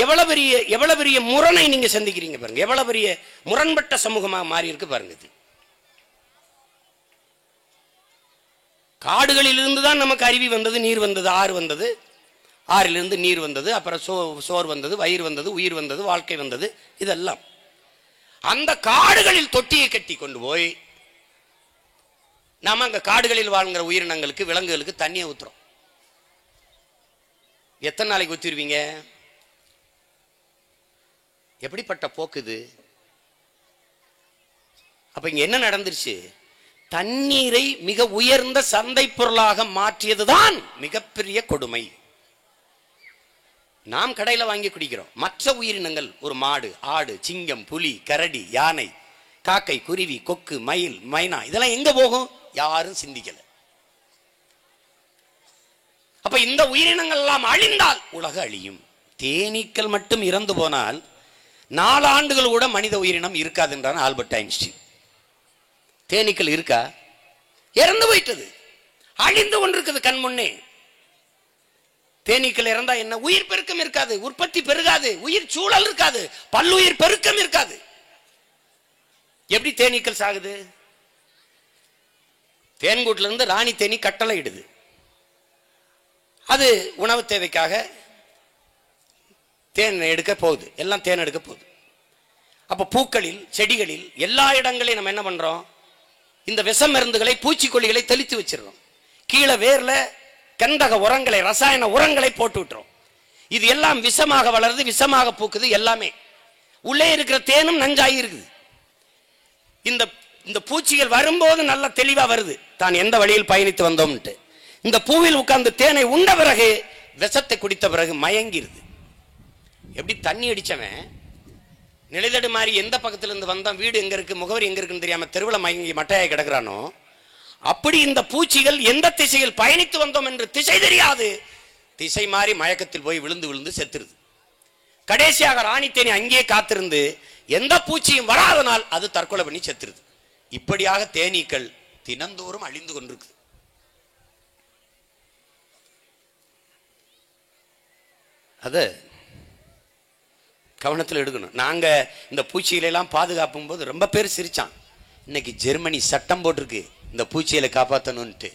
எவ்வளவு பெரிய முரணை நீங்க சந்திக்கிறீங்க பாருங்க. எவ்வளவு பெரிய முரண்பட்ட சமூகமாக மாறி இருக்கு பாருங்க. காடுகளில் இருந்து தான் நமக்கு அருவி வந்தது, நீர் வந்தது, ஆறு வந்தது, ஆறிலிருந்து நீர் வந்தது, அப்புறம் சோறு வந்தது, வயிறு வந்தது, உயிர் வந்தது, வாழ்க்கை வந்தது. இதெல்லாம் அந்த காடுகளில் தொட்டியை கட்டி கொண்டு போய் நாம அங்க காடுகளில் வாழ்கிற உயிரினங்களுக்கு, விலங்குகளுக்கு தண்ணியை ஊத்துறோம். எத்தனை நாளைக்கு ஊத்திடுவீங்க? எப்படிப்பட்ட போக்குது? அப்ப இங்க என்ன நடந்துருச்சு? தண்ணீரை மிக உயர்ந்த சந்தை பொருளாக மாற்றியதுதான் மிகப்பெரிய கொடுமை. நாம் கடையில வாங்கி குடிக்கிறோம். மற்ற உயிரினங்கள், ஒரு மாடு, ஆடு, சிங்கம், புலி, கரடி, யானை, காக்கை, குருவி, கொக்கு, மயில், மைனா, இதெல்லாம் எங்க போகும்? யாரும் சிந்திக்கல. அப்ப இந்த உயிரினங்கள் எல்லாம் அழிந்தால் உலக அழியும். தேனீக்கள் மட்டும் இறந்து போனால் 4 ஆண்டுகள் கூட மனித உயிரினம் இருக்காது என்றார் ஆல்பர்ட் ஐன்ஸ்டீன். தேனீக்கள் இருக்கா? இறந்து போயிட்டது, அழிந்து கொண்டிருக்குது கண் முன்னே. தேனீக்கள் இறந்தா என்ன? உயிர் பெருக்கம் இருக்காது, உற்பத்தி பெருகாது, உயிர் சூழல் இருக்காது, பல்லுயிர் பெருக்கம் இருக்காது. எப்படி தேனீக்கள் சாகுது? தேன்கூட்டில இருந்து ராணி தேனி கட்டளை இடுது. அது உணவு தேவைக்காக தேன் எடுக்க போகுது, எல்லாம் தேன் எடுக்க போகுது. அப்ப பூக்களில், செடிகளில், எல்லா இடங்களையும் நம்ம என்ன பண்றோம்? இந்த விஷ மருந்துகளை, பூச்சிக்கொல்லிகளை தெளித்து வச்சிடறோம். கீழே வேர்ல கந்தக உரங்களை, ரசாயன உரங்களை போட்டு விட்டுறோம். இது எல்லாம் விஷமாக வளருது, விஷமாக பூக்குது. எல்லாமே உள்ளே இருக்கிற தேனும் நஞ்சாகி இருக்குது. இந்த பூச்சிகள் வரும்போது நல்ல தெளிவா வருது, தான் எந்த வழியில் பயணித்து வந்தோம்ட்டு. இந்த பூவில் உட்கார்ந்து தேனை உண்ட பிறகு, விஷத்தை குடித்த பிறகு மயங்கிருது. எப்படி தண்ணி அடிச்சவன் நிலைதடு மாதிரி எந்த பக்கத்துல இருந்து வந்தான், வீடு எங்க இருக்கு, முகவரி எங்க இருக்குன்னு தெரியாம தெருவில் மயங்கி மட்டையாய் கிடக்குறானோ, அப்படி இந்த பூச்சிகள் எந்த திசையில் பயணித்து வந்தோம் என்று திசை தெரியாது, திசை மாறி மயக்கத்தில் போய் விழுந்து விழுந்து செத்துருது. கடைசியாக ராணி தேனி அங்கேயே காத்திருந்து எந்த பூச்சியும் வராதனால் அது தற்கொலை பண்ணி செத்துருது. இப்படியாக தேனீக்கள் தினந்தோறும் அழிந்து கொண்டிருக்கு. அத கவனத்தில் எடுக்கணும். நாங்க இந்த பூச்சிகளெல்லாம் பாதுகாப்பும் போது ரொம்ப பேர் சிரிச்சான். இன்னைக்கு ஜெர்மனி சட்டம் போட்டிருக்கு இந்த பூச்சிகளை காப்பாற்றணும்ட்டு.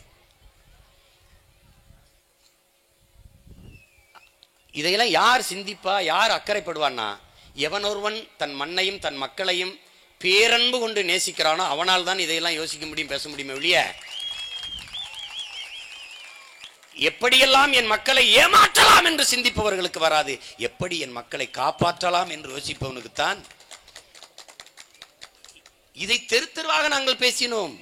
இதையெல்லாம் யார் சிந்திப்பா, யார் அக்கறைப்படுவான்னா, எவனொருவன் தன் மண்ணையும் தன் மக்களையும் பேரன்பு கொண்டு நேசிக்கிறானோ அவனால் தான் இதையெல்லாம் யோசிக்க முடியும், பேச முடியுமே ஒழிய எப்படியெல்லாம் என் மக்களை ஏமாற்றலாம் என்று சிந்திப்பவர்களுக்கு வராது. எப்படி என் மக்களை காப்பாற்றலாம் என்று யோசிப்பவனுக்குத்தான். இதை தெரு தெருவாக நாங்கள் பேசினோம்.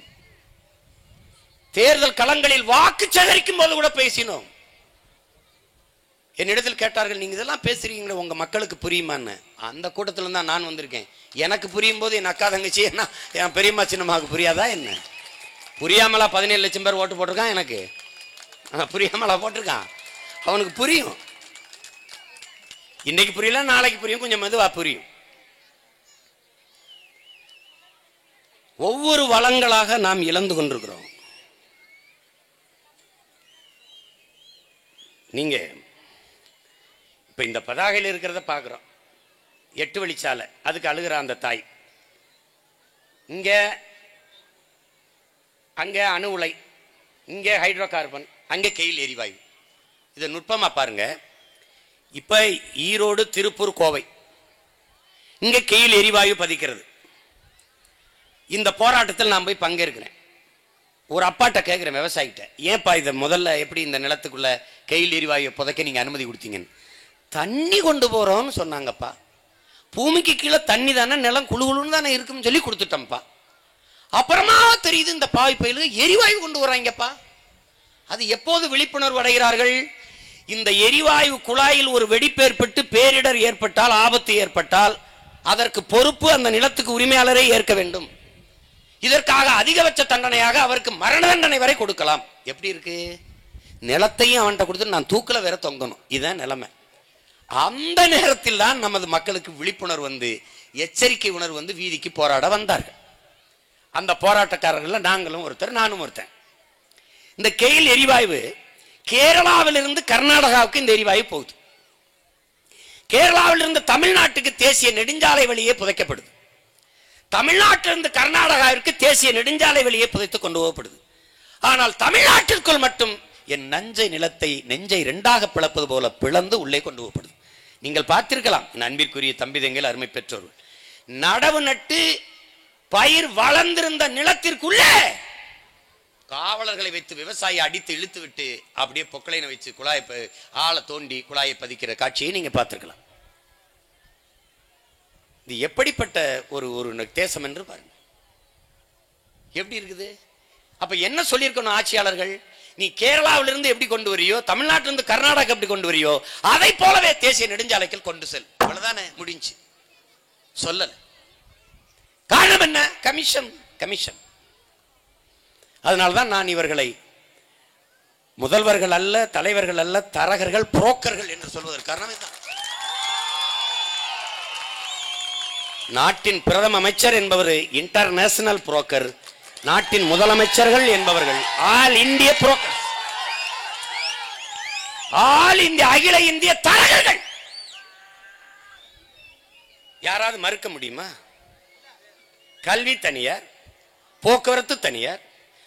தேர்தல் களங்களில் வாக்கு சேகரிக்கும் போது கூட பேசினோம். என்னிடத்தில் கேட்டார்கள், நீங்க இதெல்லாம் பேசுறீங்களே உங்க மக்களுக்கு புரியுமான்னு. அந்த கூட்டத்தில் தான் நான் வந்திருக்கேன். எனக்கு புரியும் போது என் அக்கா தங்கச்சி என்ன என் பெரியம்மா சின்னம்மாவுக்கு புரியாதா என்ன? புரியாமலா 17 லட்சம் பேர் ஓட்டு போட்டிருக்கான். எனக்கு புரியாமலா போட்டிருக்கான். அவனுக்கு புரியும். இன்னைக்கு புரியல, நாளைக்கு புரியும், கொஞ்சம் மெதுவா புரியும். ஒவ்வொரு வளங்களாக நாம் இழந்து கொண்டிருக்கிறோம். நீங்க இப்ப இந்த பதாகையில் இருக்கிறத பார்க்கிறோம். 8 வழிச்சாலை, அதுக்கு அழுகிற அந்த தாய். இங்க அங்க அணு உலை, இங்க ஹைட்ரோ கார்பன், அங்க கெயில் எரிவாயு. இதை நுட்பமா பாருங்க. இப்ப ஈரோடு, திருப்பூர், கோவை, இங்க கெயில் எரிவாயு பதிக்கிறது. இந்த போராட்டத்தில் நான் போய் பங்கேற்கிறேன். ஒரு அப்பாட்ட கேட்கிறேன், விவசாயிட்ட, ஏன்பா இதை முதல்ல எப்படி இந்த நிலத்துக்குள்ள கெயில் எரிவாயு புதைக்க நீங்க அனுமதி கொடுத்தீங்கன்னு. தண்ணி கொண்டு போறோம்னு சொன்னாங்கப்பா. பூமிக்கு கீழே தண்ணி தானே, நிலம் குழுகுழுன்னு தானே இருக்குன்னு சொல்லி கொடுத்துட்டோம்ப்பா. அப்புறமா தெரியுது இந்த பாவி பயிலுக்கு எரிவாயு கொண்டு வராங்கப்பா. அது எப்போது விழிப்புணர்வு அடைகிறார்கள்? இந்த எரிவாயு குழாயில் ஒரு வெடிப்பு ஏற்பட்டு பேரிடர் ஏற்பட்டால், ஆபத்து ஏற்பட்டால் அதற்கு பொறுப்பு அந்த நிலத்துக்கு உரிமையாளரே ஏற்க வேண்டும். இதற்காக அதிகபட்ச தண்டனையாக அவருக்கு மரண தண்டனை வரை கொடுக்கலாம். எப்படி இருக்கு? நிலத்தையும் அவன்கிட்ட கொடுத்து நான் தூக்கில வேற தொங்கணும். இதுதான் நிலைமை. அந்த நேரத்தில் தான் நமது மக்களுக்கு விழிப்புணர்வு வந்து, எச்சரிக்கை உணர்வு வந்து வீதிக்கு போராட வந்தார்கள். அந்த போராட்டக்காரர்கள் நாங்களும் ஒருத்தர், நானும் ஒருத்தன். இந்த கெயில் எரிவாயு கேரளாவிலிருந்து கர்நாடகாவுக்கு இந்த எரிவாயு போகுது. கேரளாவிலிருந்து தமிழ்நாட்டுக்கு தேசிய நெடுஞ்சாலை வழியே புதைக்கப்படுது. தமிழ்நாட்டிலிருந்து கர்நாடகாவிற்கு தேசிய நெடுஞ்சாலை வழியே புதைத்து கொண்டு போகப்படுது. ஆனால் தமிழ்நாட்டிற்குள் மட்டும் என் நஞ்சை நிலத்தை நெஞ்சை 2ஆக பிளப்பது போல பிளந்து உள்ளே கொண்டு போகப்படுது. நீங்கள் பார்த்திருக்கலாம், என் அன்பிற்குரிய தம்பிதங்கள், அருமை பெற்றோர்கள், நடவு நட்டு பயிர் வளர்ந்திருந்த நிலத்திற்குள்ளே காவலர்களை வைத்து விவசாயி அடித்து இழுத்து விட்டு அப்படியே பொக்கலைனை வச்சு குழாயை ஆழ தோண்டி குழாயை பதிக்கிற காட்சியை நீங்க பார்த்திருக்கலாம். இது எப்படிப்பட்ட ஒரு தேசம் என்று பாருங்க. எப்படி இருக்குது? அப்ப என்ன சொல்லியிருக்கணும் ஆட்சியாளர்கள்? நீ கேரளாவிலிருந்து எப்படி கொண்டு வரியோ, தமிழ்நாட்டிலிருந்து கர்நாடகா எப்படி கொண்டு வரியோ, அதை போலவே தேசிய நெடுஞ்சாலைகள் கொண்டு செல். அவ்வளவுதானே, முடிஞ்சு. சொல்லல. காரணம் என்ன? Commission, commission. அதனால்தான் நான் இவர்களை முதல்வர்கள் அல்ல, தலைவர்கள் அல்ல, தரகர்கள், புரோக்கர்கள் என்று சொல்வதற்கு காரணமே தான். நாட்டின் பிரதம அமைச்சர் என்பவர் இன்டர்நேஷனல் புரோக்கர், நாட்டின் முதலமைச்சர்கள் என்பவர்கள் ஆல் இந்திய புரோக்கர், ஆல் இந்திய, அகில இந்திய தரகர்கள். யாராவது மறுக்க முடியுமா? கல்வி தனியார், போக்குவரத்து தனியார்,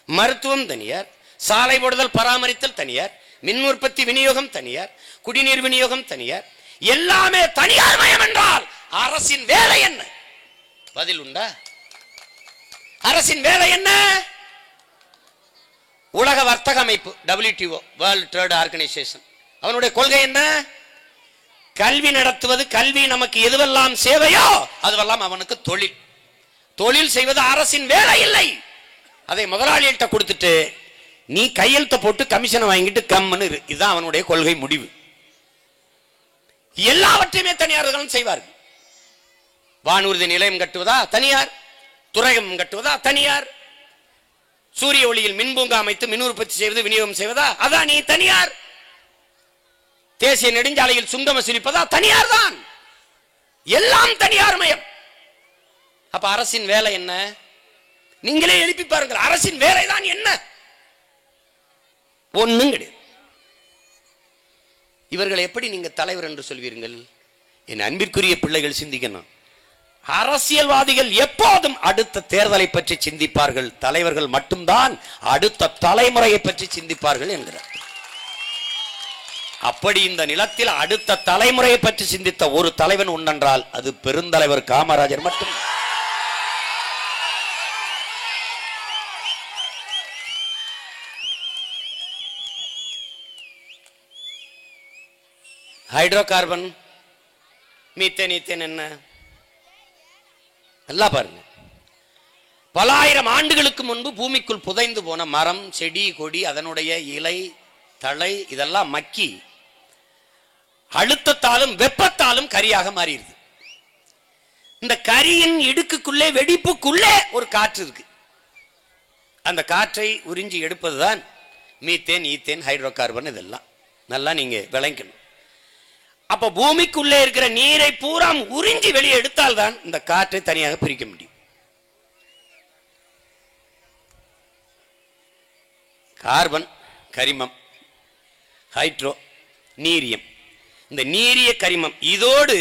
மருத்துவம் தனியார், சாலை போடுதல் பராமரித்தல் தனியார், மின் உற்பத்தி விநியோகம் தனியார், குடிநீர் விநியோகம் தனியார், எல்லாமே தனியார் மயம் என்றால் அரசின் வேலை என்ன? பதில் உண்டா? அரசின் வேலை என்ன? உலக வர்த்தக அமைப்பு WTO, வேர்ல்ட் ட்ரேட் ஆர்கனைசேஷன், அவனுடைய கொள்கை என்ன? கல்வி நடத்துவது, கல்வி நமக்கு எதுவெல்லாம் சேவையோ அதுவெல்லாம் அவனுக்கு தொழில். தொழில் செய்வது அரசின் வேலை இல்லை. அதை முதலாளிகிட்ட கொடுத்துட்டு நீ கையெழுத்த போட்டு கமிஷனை வாங்கிட்டு கம்முன்னு இரு. இதுதான் அவனுடைய கொள்கை முடிவு. எல்லாவற்றையுமே தனியார்கள் செய்வார்கள். வானூர்தி நிலையம் கட்டுவதா தனியார், துறைமுகம் கட்டுவதா தனியார், சூரிய ஒளியில் மின்பூங்கா அமைத்து மின் உற்பத்தி செய்வது விநியோகம் செய்வதா அதானி தனியார், தேசிய நெடுஞ்சாலையில் சுங்கம் வசூலிப்பதா தனியார் தான். எல்லாம் தனியார் மயம். அப்ப அரசின் வேலை என்ன? நீங்களே எழுப்பி பாருங்கள். அரசின் வேலை தான் என்ன? ஒண்ணும் கிடையாது. இவர்கள் எப்படி நீங்க தலைவர் என்று சொல்வீர்கள்? என் அன்பிற்குரிய பிள்ளைகள் சிந்திக்கணும். அரசியல்வாதிகள் எப்போதும் அடுத்த தேர்தலை பற்றி சிந்திப்பார்கள், தலைவர்கள் மட்டும்தான் அடுத்த தலைமுறையை பற்றி சிந்திப்பார்கள் என்கிறார். அப்படி இந்த நிலத்தில் அடுத்த தலைமுறையை பற்றி சிந்தித்த ஒரு தலைவன் உண்டென்றால் அது பெருந்தலைவர் காமராஜர் மட்டும். ஹைட்ரோ கார்பன், மீத்தேன், ஈத்தேன் என்ன எல்லாம் பாருங்க. பல ஆயிரம் ஆண்டுகளுக்கு முன்பு பூமிக்குள் புதைந்து போன மரம், செடி, கொடி, அதனுடைய இலை, தழை இதெல்லாம் மக்கி அழுத்தத்தாலும் வெப்பத்தாலும் கரியாக மாறிடுது. இந்த கரியின் இடுக்குள்ளே, வெடிப்புக்குள்ளே ஒரு காற்று இருக்கு. அந்த காற்றை உறிஞ்சி எடுப்பதுதான் மீத்தேன், ஈத்தேன், ஹைட்ரோ கார்பன். இதெல்லாம் நல்லா நீங்க விளங்கணும். அப்ப பூமிக்குள்ளே இருக்கிற நீரை பூரா உறிஞ்சி வெளியே எடுத்தால்தான் இந்த காற்றை தனியாக பிரிக்க முடியும். கார்பன் கரிமம், ஹைட்ரோ நீரியம். இந்த நீரிய கரிமம் இதோடு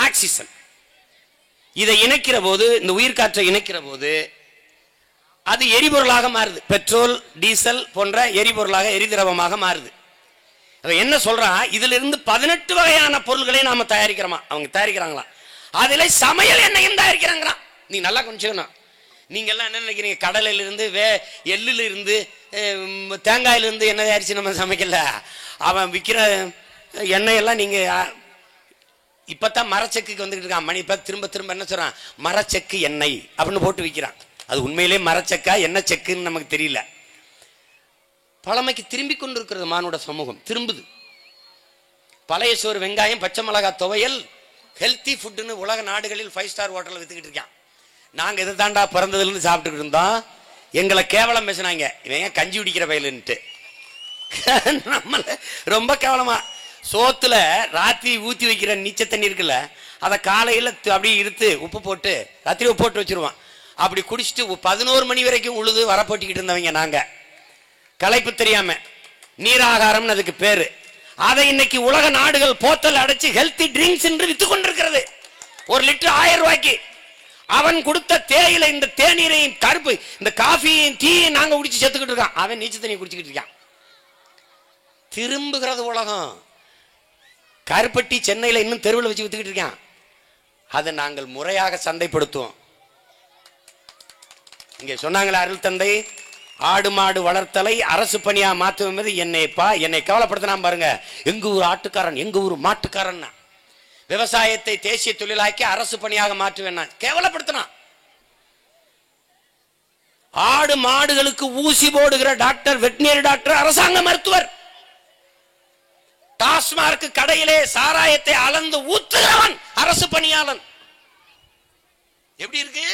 ஆக்சிஜன் இதை இணைக்கிற போது, இந்த உயிர்காற்றை இணைக்கிற போது அது எரிபொருளாக மாறுது. பெட்ரோல், டீசல் போன்ற எரிபொருளாக, எரிதிரவமாக மாறுது. என்ன சொல்றான், இதுல இருந்து 18 வகையான பொருள்களை நாம தயாரிக்கிறோமா, அவங்க தயாரிக்கிறாங்களா. அதுல சமையல் எண்ணெயும் தயாரிக்கிறாங்களாம். நீ நல்லா கொஞ்சம், நீங்க எல்லாம் என்ன நினைக்கிறீங்க, கடலையில இருந்து, எள்ளுல இருந்து, தேங்காயில இருந்து என்ன தயாரிச்சு நம்ம சமைக்கல. அவன் விற்கிற எண்ணெய் எல்லாம் நீங்க இப்பதான் மரச்செக்கு வந்துகிட்டு இருக்கான். மணி இப்ப திரும்ப திரும்ப என்ன சொல்றான், மரச்செக்கு எண்ணெய் அப்படின்னு போட்டு விற்கிறான். அது உண்மையிலே மரச்செக்கா என்ன செக்குன்னு நமக்கு தெரியல. பழமைக்கு திரும்பி கொண்டிருக்கிறது மானுட சமூகம், திரும்புது. பழைய சோறு, வெங்காயம், பச்சை மிளகா துவையல் ஹெல்த்தி ஃபுட்னு உலக நாடுகளில் 5 ஸ்டார் ஹோட்டலில் வித்துக்கிட்டு இருக்கான். நாங்கள் இதை தாண்டா பிறந்ததுலேருந்து சாப்பிட்டுக்கிட்டு இருந்தோம். எங்களை கேவலம் பேசினாங்க, இவங்க கஞ்சி குடிக்கிற பயிலுன்ட்டு. நம்மள ரொம்ப கேவலமா. சோத்துல ராத்திரி ஊற்றி வைக்கிற நீச்ச தண்ணி இருக்குல்ல, அதை காலையில் அப்படியே இருத்து உப்பு போட்டு ராத்திரி உப்பு போட்டு வச்சிருவான். அப்படி குடிச்சிட்டு 11 மணி வரைக்கும் உழுது வரப்போட்டிக்கிட்டு இருந்தவங்க நாங்க. களைப்பு தெரியாம, நீராகாரம் அதுக்கு பேரு. அதை இன்னைக்கு உலக நாடுகள் போத்தல் அடைச்சு ஹெல்த்தி ட்ரிங்க்ஸ் என்று வித்து கொண்டிருக்கிறது. 1 லிட்டர் 1000 ரூபாய்க்கு. அவன் கொடுத்த தேயிலை, இந்த தேநீரையும், கருப்பு, இந்த காஃபியையும், டீயையும் நாங்க குடிச்சு செத்துக்கிட்டு இருக்கான். அவன் நீச்ச தண்ணி குடிச்சுக்கிட்டு இருக்கான். திரும்புகிறது உலகம். கருப்பட்டி சென்னையில இன்னும் தெருவில் வச்சு வித்துக்கிட்டு இருக்கான். அதை நாங்கள் முறையாக சந்தைப்படுத்துவோம். இங்க சொன்னாங்களா அருள் தந்தை, ஆடு மாடு வளர்த்தலை அரசு பணியா மாற்றுவது. என்னை கவலைப்படுத்தினா பாருங்க, எங்க ஊர் ஆட்டுக்காரன், எங்க ஊர் மாட்டுக்காரன், விவசாயத்தை தேசிய தொழிலாக்கி அரசு பணியாக மாற்றுவேன். கேவலப்படுத்தினான். ஆடு மாடுகளுக்கு ஊசி போடுகிற டாக்டர், வெட்டினரி டாக்டர், அரசாங்க மருத்துவர். டாஸ்மார்க் கடையிலே சாராயத்தை அளந்து ஊத்துகிறவன் அரசு பணியாளன். எப்படி இருக்கு?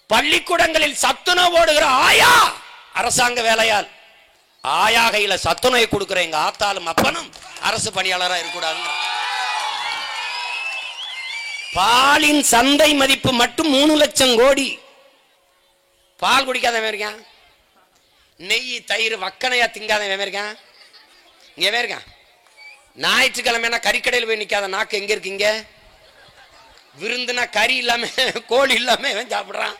பள்ளிக்கூடங்களில் சத்துணவு போடுகிற ஆயா அரசாங்க வேலையால். ஆயா கையில சத்துணவை கொடுக்கிற எங்க ஆத்தாலும் அப்பனும் அரசு பணியாளராக இருக்கக்கூடாது. பாலின் சந்தை மதிப்பு மட்டும் 3 லட்சம் கோடி. பால் குடிக்காதவன் இருக்கான், நெய் தயிர் வக்கனையா திங்காதவன் இருக்கான், இங்கே இருக்கான். ஞாயிற்றுக்கிழமை கறிக்கடையில் போய் நிக்காத நாக்கு எங்க இருக்கீங்க? விருந்துனா கறி இல்லாம கோழி இல்லாம சாப்பிடுறான்.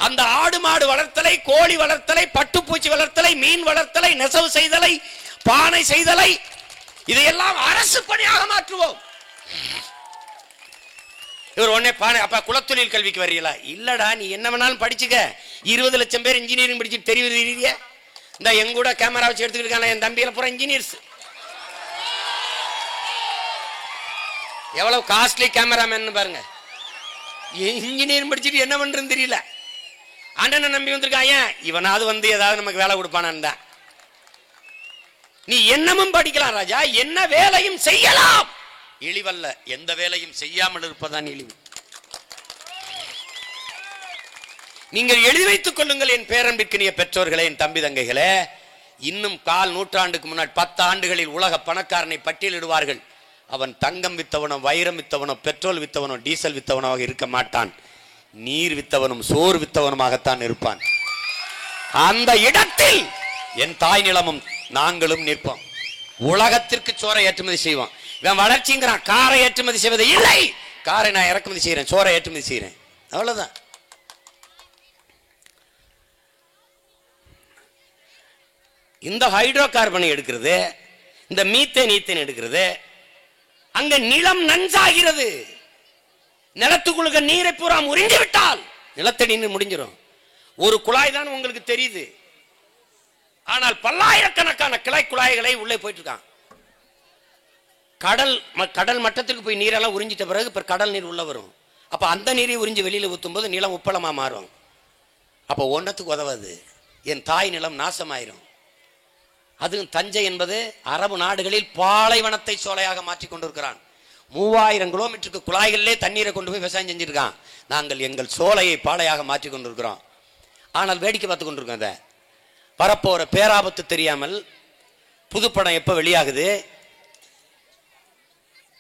அந்த ஆடு மாடு வளர்த்தலை, கோழி வளர்த்தலை, பட்டுப்பூச்சி வளர்த்தலை, மீன் வளர்த்தலை, நெசவு செய்தலை, பானை செய்தலை, இதையெல்லாம் அரசு பணியாக மாற்றுவோம். இவர் உடனே பானை, அப்ப குலத்தொழில் கல்விக்கு வரீங்களா? இல்லடா, நீ என்ன வேணாலும் படிச்சுக்க. 20 லட்சம் பேர் இன்ஜினியரிங் படிச்சு தெரியுது. இந்த எங்க கூட கேமரா வச்சு எடுத்துக்கிட்டு என் தம்பியில பூரா இன்ஜினியர்ஸ். எவ்வளவு காஸ்ட்லி கேமராமேன் பாருங்க. இன்ஜினியரிங் படிச்சுட்டு என்ன பண்றதுன்னு தெரியல. அண்ணனை நம்பி வந்திருக்கான். இவனாவது வந்து ஏதாவது நமக்கு வேலை கொடுப்பானான் தான். நீ என்னமும் படிக்கலாம் ராஜா, என்ன வேலையும் செய்யலாம். இழிவல்ல, எந்த வேலையும் செய்யாமல் இருப்பதான் இழிவு. நீங்கள் எழுதி வைத்துக் கொள்ளுங்கள் என் பேரன்பிற்கினிய பெற்றோர்களே, என் தம்பி தங்கைகளே. இன்னும் 1/4 நூற்றாண்டுக்கு முன்னாடி 10 ஆண்டுகளில் உலக பணக்காரனை பட்டியலிடுவார்கள். அவன் தங்கம் வித்தவனோ, வைரம் வித்தவனோ, பெட்ரோல் வித்தவனோ, டீசல் வித்தவனாக இருக்க மாட்டான். நீர் வித்தவனும் சோறு வித்தவனுமாகத்தான் இருப்பான். அந்த இடத்தில் என் தாய் நிலமும் நாங்களும் நிற்போம். உலகத்திற்கு சோறை ஏற்றுமதி செய்வோம். இவன் வளர்ச்சிங்கிறான், காரை ஏற்றுமதி செய்வது இல்லை. காரை நான் இறக்குமதி செய்யறேன், சோறை ஏற்றுமதி செய்யறேன், அவ்வளவுதான். இந்த ஹைட்ரோ கார்பனை எடுக்கிறது, இந்த மீத்தேன் ஈத்தேன் எடுக்கிறது, அங்க நிலம் நஞ்சாகிறது. நிலத்துக்குள்ள நீரை பூரா உறிஞ்சி விட்டால் நிலத்தடி நீர் முடிஞ்சிடும். ஒரு குழாய் தான் உங்களுக்கு தெரியுது, ஆனால் பல்லாயிரக்கணக்கான கிளை குழாய்களை உள்ளே போயிட்டு இருக்கான். கடல் மட்டத்திற்கு போய் நீரெல்லாம் உறிஞ்சிட்ட பிறகு இப்ப கடல் நீர் உள்ள வரும். அப்ப அந்த நீரை உறிஞ்சி வெளியில ஊத்தும் போது நிலம் உப்பளமா மாறும். அப்ப ஒன்றத்துக்கு உதவாது, என் தாய் நிலம் நாசமாயிரும். அதுவும் தஞ்சை என்பது அரபு நாடுகளில் பாலைவனத்தை சோலையாக மாற்றிக் கொண்டிருக்கிறான். 3000 கிலோமீட்டருக்கு குழாய்களிலே தண்ணீரை கொண்டு போய் விவசாயம் செஞ்சிருக்கான். நாங்கள் எங்கள் சோலையை பாலையாக மாற்றிக் கொண்டிருக்கிறோம். ஆனால் வேடிக்கை பார்த்து கொண்டிருக்கோம். அதை வரப்போற பேராபத்து தெரியாமல் புதுப்படம் எப்ப வெளியாகுது,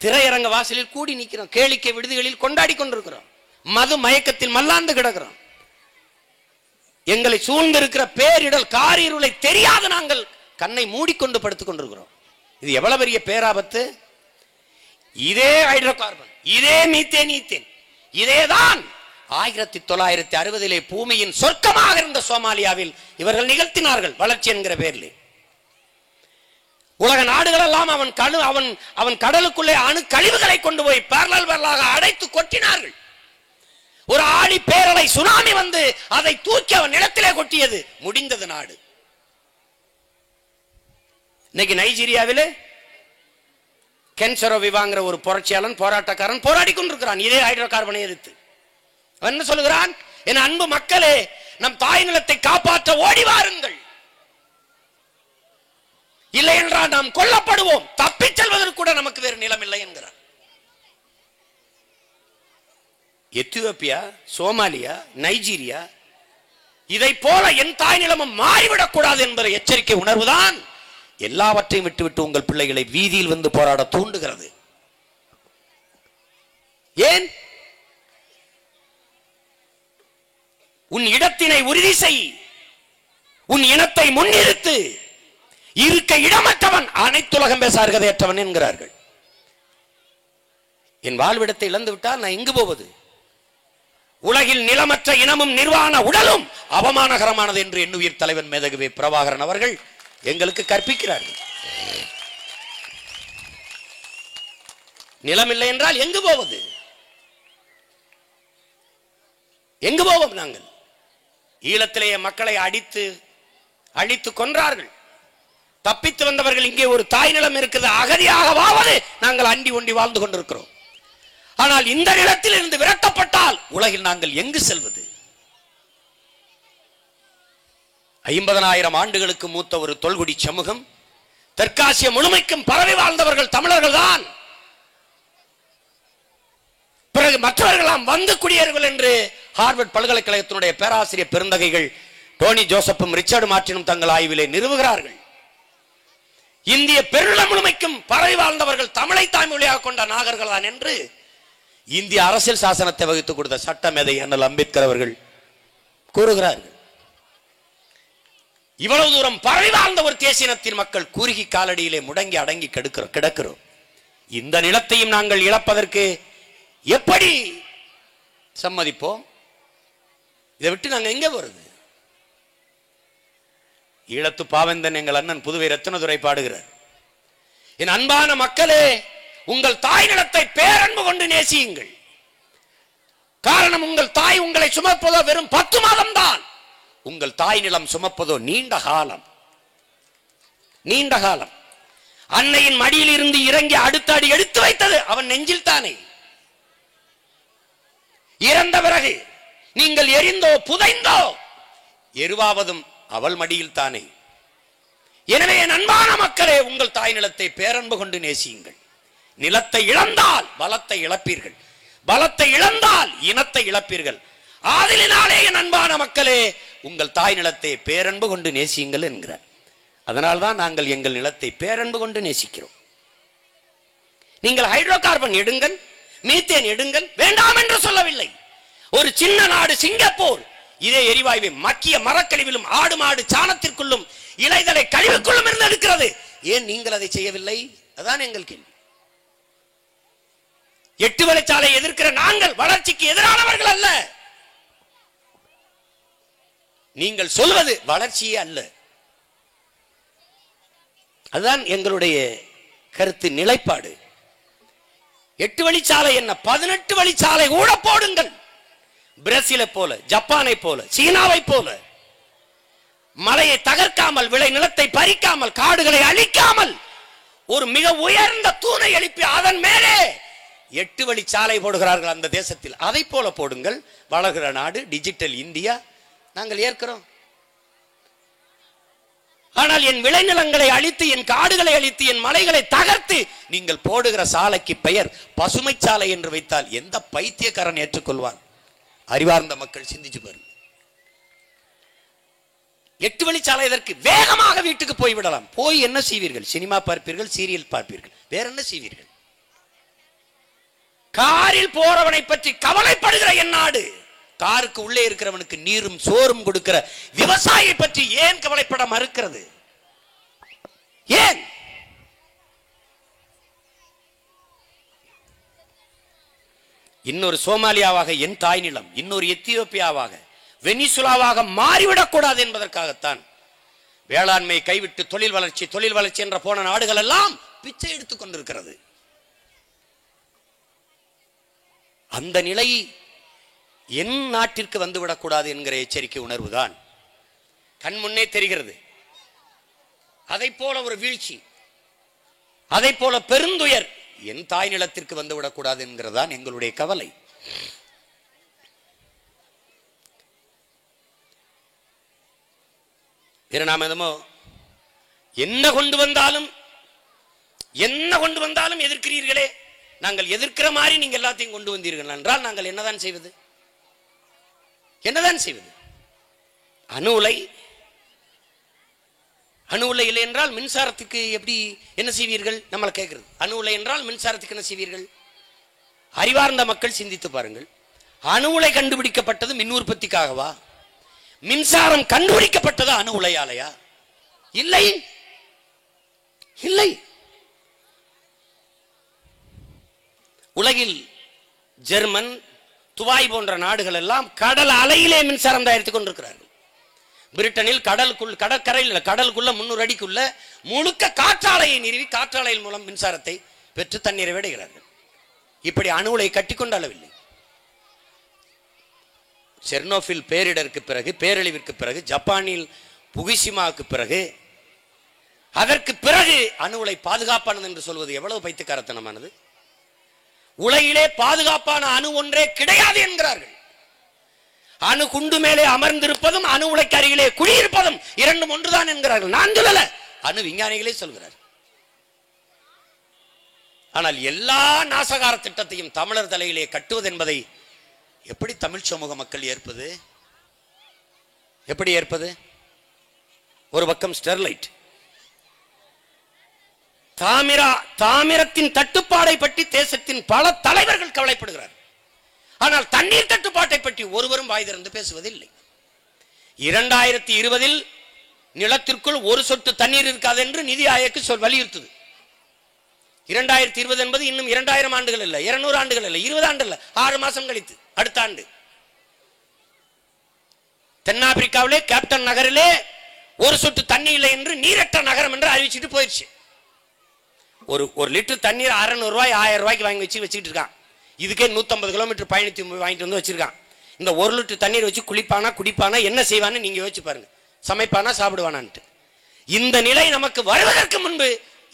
திரையரங்க வாசலில் கூடி நிற்கிறோம், கேளிக்கை விடுதிகளில் கொண்டாடி கொண்டிருக்கிறோம், மது மயக்கத்தில் மல்லாந்து கிடக்கிறோம். எங்களை சூழ்ந்திருக்கிற பேரிடல் காரிருளை தெரியாத நாங்கள் கண்ணை மூடிக்கொண்டு படுத்துக் கொண்டிருக்கிறோம். இது எவ்வளவு பெரிய பேராபத்து! இதே ஹைட்ரோ கார்பன், இதே மீத்தேன் ஈத்தேன், இதேதான் 1960 பூமியின் சொர்க்கமாக இருந்த சோமாலியாவில் இவர்கள் நிகழ்த்தினார்கள் வளர்ச்சி என்கிற பேரில். உலக நாடுகள் எல்லாம் அவன் கடலுக்குள்ளே அணு கழிவுகளை கொண்டு போய் பேரலாக அடைத்து கொட்டினார்கள். ஒரு ஆழி பேரலை சுனாமி வந்து அதை தூக்கி அவன் நிலத்திலே கொட்டியது. முடிந்தது நாடு. இன்னைக்கு நைஜீரியாவில் கென்சரோ விவாங்கிற ஒரு புரட்சியாளன் போராட்டக்காரன் போராடி கொண்டிருக்கிறான் இதே ஹைட்ரோ கார்பனை எதிர்த்து. அவன் என்ன சொல்லுகிறான்? என் அன்பு மக்களே, நம் தாய் நிலத்தை காப்பாற்ற ஓடி வாருங்கள், இல்லை என்றால் நாம் கொல்லப்படுவோம், தப்பிச் செல்வதற்கு கூட நமக்கு வேறு நிலம் இல்லை என்கிறார். எத்தியோப்பியா, சோமாலியா, நைஜீரியா, இதை போல என் தாய் நிலமும் மாறிவிடக் கூடாது என்பதை எச்சரிக்கை உணர்வுதான் எல்லாவற்றையும் விட்டுவிட்டு உங்கள் பிள்ளைகளை வீதியில் வந்து போராட தூண்டுகிறது. ஏன்? உன் இடத்தினை உறுதி செய், உன் இனத்தை முன்னிறுத்து. இருக்க இடமற்றவன் அனைத்துலகம் பேச அருகதையற்றவன் என்கிறார்கள். என் வாழ்விடத்தை இழந்து விட்டால் நான் எங்கு போவது? உலகில் நிலமற்ற இனமும் நிர்வாண உடலும் அவமானகரமானது என்று எண்ணுயிர் தலைவன் மேதகுவே பிரபாகரன் அவர்கள் எங்களுக்கு கற்பிக்கிறார்கள். நிலம் இல்லை என்றால் எங்கு போவது? எங்கு போவோம் நாங்கள்? ஈழத்திலேயே மக்களை அழித்து கொன்றார்கள். தப்பித்து வந்தவர்கள் இங்கே ஒரு தாய் நிலம் இருக்குது, அகதியாகவாவது நாங்கள் அண்டி ஒண்டி வாழ்ந்து கொண்டிருக்கிறோம். ஆனால் இந்த நிலத்தில் இருந்து விரட்டப்பட்டால் உலகில் நாங்கள் எங்கு செல்வது? 50,000 ஆண்டுகளுக்கு மூத்த ஒரு தொல்குடி சமூகம், தெற்காசிய முழுமைக்கும் பரவி வாழ்ந்தவர்கள் தமிழர்கள் தான். பிறகு மற்றவர்களாம் வந்து குடியேறுகள் என்று ஹார்வர்ட் பல்கலைக்கழகத்தினுடைய பேராசிரியர் பெருந்தகைகள் டோனி ஜோசப்பும் ரிச்சர்டு மார்டினும் தங்கள் ஆய்விலே நிறுவுகிறார்கள். இந்திய பெருநிலம் முழுமைக்கும் பரவி வாழ்ந்தவர்கள் தமிழை தாய்மொழியாக கொண்ட நாகர்கள் தான் என்று இந்திய அரசியல் சாசனத்தை வகுத்து கொடுத்த சட்டமேதை அண்ணல் அம்பேத்கர் அவர்கள் கூறுகிறார்கள். இவ்வளவு தூரம் பரவி வாழ்ந்த ஒரு தேசியத்தின் மக்கள் குறுகி காலடியிலே முடங்கி அடங்கி கிடக்கிறோம். இந்த நிலத்தையும் நாங்கள் இழப்பதற்கு எப்படி சம்மதிப்போம்? இதை விட்டு நாங்கள் எங்கே போறது? ஈழத்து பாவேந்தன் எங்கள் அண்ணன் புதுவை ரத்தினதுரை பாடுகிறார், என் அன்பான மக்களே, உங்கள் தாய் நிலத்தை பேரன்பு கொண்டு நேசியுங்கள். காரணம், உங்கள் தாய் உங்களை சுமப்பதோ வெறும் 10 மாதம் தான், உங்கள் தாய் நிலம் சுமப்பதோ நீண்ட காலம். நீண்ட காலம். அன்னையின் மடியில் இருந்து இறங்கி அடுத்த அடி எடுத்து வைத்தது அவன் நெஞ்சில் தானே. இறந்த பிறகு நீங்கள் எரிந்தோ புதைந்தோ எருவாவதும் அவள் மடியில் தானே. எனவே என் அன்பான மக்களே, உங்கள் தாய் நிலத்தை பேரன்பு கொண்டு நேசியுங்கள். நிலத்தை இழந்தால் பலத்தை இழப்பீர்கள், பலத்தை இழந்தால் இனத்தை இழப்பீர்கள். ஆதலினாலே என் அன்பான மக்களே, உங்கள் தாய் நிலத்தை பேரன்பு கொண்டு நேசியுங்கள் என்கிறார். அதனால்தான் நாங்கள் எங்கள் நிலத்தை பேரன்பு கொண்டு நேசிக்கிறோம். நீங்கள் ஹைட்ரோ கார்பன் எடுங்கள், மீத்தேன் எடுங்கள், வேண்டாம் என்று சொல்லவில்லை. ஒரு சின்ன நாடு சிங்கப்பூர் இதே எரிவாயுவை மக்கிய மரக்கழிவிலும் ஆடு மாடு சாணத்திற்குள்ளும் இலைதலை கழிவுக்குள்ளும் இருந்து எடுக்கிறது. ஏன் நீங்கள் அதை செய்யவில்லை? அதான் எங்கள் கேள்வி. 8 வழிச்சாலை எதிர்க்கிற நாங்கள் வளர்ச்சிக்கு எதிரானவர்கள் அல்ல. நீங்கள் சொல்வது வளர்ச்சியே அல்ல. அதுதான் எங்களுடைய கருத்து நிலைப்பாடு. 8 வழிச்சாலை என்ன, 18 வழிச்சாலை கூட போடுங்கள். பிரேசிலை போல, ஜப்பானை போல, சீனாவை போல மலையை தகர்க்காமல், விளை நிலத்தை பறிக்காமல், காடுகளை அழிக்காமல் ஒரு மிக உயர்ந்த தூணை எழுப்பி அதன் மேலே 8 வழிச்சாலை போடுகிறார்கள் அந்த தேசத்தில். அதை போல போடுங்கள். வளர்கிற நாடு, டிஜிட்டல் இந்தியா நாங்கள் ஏற்கிறோம். ஆனால் என் விளைநிலங்களை அழித்து, என் காடுகளை அழித்து, என் மலைகளை தகர்த்து நீங்கள் போடுகிற சாலைக்கு பெயர் பசுமை சாலை என்று வைத்தால் எந்த பைத்தியக்காரன் ஏற்றுக்கொள்வான்? அறிவார்ந்த மக்கள் சிந்திச்சு பாருங்க. 8 வழிச்சாலை இதற்கு வேகமாக வீட்டுக்கு போய்விடலாம். போய் என்ன செய்வீர்கள்? சினிமா பார்ப்பீர்கள், சீரியல் பார்ப்பீர்கள், வேற என்ன செய்வீர்கள்? காரில் போறவனை பற்றி கவலைப்படுகிற என் நாடு, காருக்கு உள்ளே இருக்கிறவனுக்கு நீரும் சோறும் கொடுக்கிற விவசாயியை பற்றி ஏன் கவலைப்பட மறுக்கிறது? ஏன்? இன்னொரு சோமாலியாவாக என் தாய் நிலம், இன்னொரு எத்தியோப்பியாவாக, வெனிசுலாவாக மாறிவிடக் கூடாது என்பதற்காகத்தான் வேளாண்மை கைவிட்டு தொழில் வளர்ச்சி என்ற போன நாடுகள் எல்லாம் பிச்சை எடுத்துக் கொண்டிருக்கிறது. அந்த நிலை என் நாட்டிற்கு வந்துவிடக்கூடாது என்கிற எச்சரிக்கை உணர்வுதான் கண் முன்னே தெரிகிறது. அதை போல ஒரு வீழ்ச்சி, அதை போல பெருந்துயர் என் தாய் நிலத்திற்கு வந்துவிடக்கூடாது என்கிறதான் எங்களுடைய கவலை. நாம் என்ன கொண்டு வந்தாலும் எதிர்க்கிறீர்களே, நாங்கள் எதிர்க்கிற மாதிரி நீங்க எல்லாத்தையும் கொண்டு வந்தீர்கள் என்றால் நாங்கள் என்னதான் செய்வது? அணு உலை இல்லை என்றால் மின்சாரத்துக்கு எப்படி என்ன செய்வீர்கள்? நம்மளை கேட்கிறது. அணு உலை என்றால் மின்சாரத்துக்கு என்ன செய்வீர்கள்? அறிவார்ந்த மக்கள் சிந்தித்து பாருங்கள். அணு உலை கண்டுபிடிக்கப்பட்டது மின் உற்பத்திக்காகவா? மின்சாரம் கண்டுபிடிக்கப்பட்டது அணு உலையாலையா? இல்லை. உலகில் ஜெர்மன், துபாய் போன்ற நாடுகள் எல்லாம் கடல் அலையிலே மின்சாரம் தயாரித்துக் கொண்டிருக்கிறார்கள். பிரிட்டனில் கடற்கரையில் கடலுக்குள்ள 300 அடிக்குள்ள முழுக்க காற்றாலையை நிறுவி காற்றாலையின் மூலம் மின்சாரத்தை பெற்று தண்ணீரை விடுகிறார்கள். இப்படி அணு உலை கட்டிக்கொண்ட அளவில்லை. செர்னோபில் பேரிடருக்கு பிறகு, பேரழிவிற்கு பிறகு, ஜப்பானில் புகுஷிமாவுக்கு பிறகு, அதற்கு பிறகு அணு உலை பாதுகாப்பானது என்று சொல்வது எவ்வளவு பைத்தியக்காரத்தனமானது! உலகிலே பாதுகாப்பான அணு ஒன்றே கிடையாது என்கிறார்கள். அணு குண்டு மேலே அமர்ந்திருப்பதும் அணு உலைக்கு அருகிலே குடியிருப்பதும் இரண்டும் ஒன்றுதான் என்கிறார்கள். நான் சொல்லல, அணு விஞ்ஞானிகளே சொல்கிறார். ஆனால் எல்லா நாசகார திட்டத்தையும் தமிழர் தலையிலே கட்டுவது என்பதை எப்படி தமிழ் சமூக மக்கள் ஏற்பது? எப்படி ஏற்பது? ஒரு பக்கம் ஸ்டெர்லைட், தாமிரத்தின் தட்டுப்பாடை பற்றி தேசத்தின் பல தலைவர்கள் கவலைப்படுகிறார். ஆனால் தண்ணீர் தட்டுப்பாட்டை பற்றி ஒருவரும் வாய் திறந்து பேசுவதில்லை. 2020 நிலத்திற்குள் ஒரு சொட்டு தண்ணீர் இருக்காது என்று நிதி ஆயோக் வலியுறுத்தது. 2020 என்பது இன்னும் 2000 ஆண்டுகள் இல்லை, 200 ஆண்டுகள் இல்லை, 20 ஆண்டு இல்லை, 6 மாசம் கழித்து அடுத்த ஆண்டு தென்னாப்பிரிக்காவிலே கேப்டன் நகரிலே ஒரு சொட்டு தண்ணி இல்லை என்று நீரற்ற நகரம் என்று அறிவிச்சுட்டு போயிடுச்சு. ஒரு லிட்டர் தண்ணீர் 600 ரூபாய் 1000 ரூபாய்க்கு வாங்கி வச்சுக்கிட்டு இருக்கான். இதுக்கே 150 கிலோமீட்டர் பயணித்து வாங்கிட்டு வந்து வச்சிருக்கான். இந்த 1 லிட்டர் தண்ணீர் வச்சு குளிப்பானா குடிப்பானா என்ன செய்வான்னு நீங்க யோசிச்சு பாருங்க. சமைப்பானா சாப்பிடுவானான்ட்டு. இந்த நிலை நமக்கு வருவதற்கு முன்பு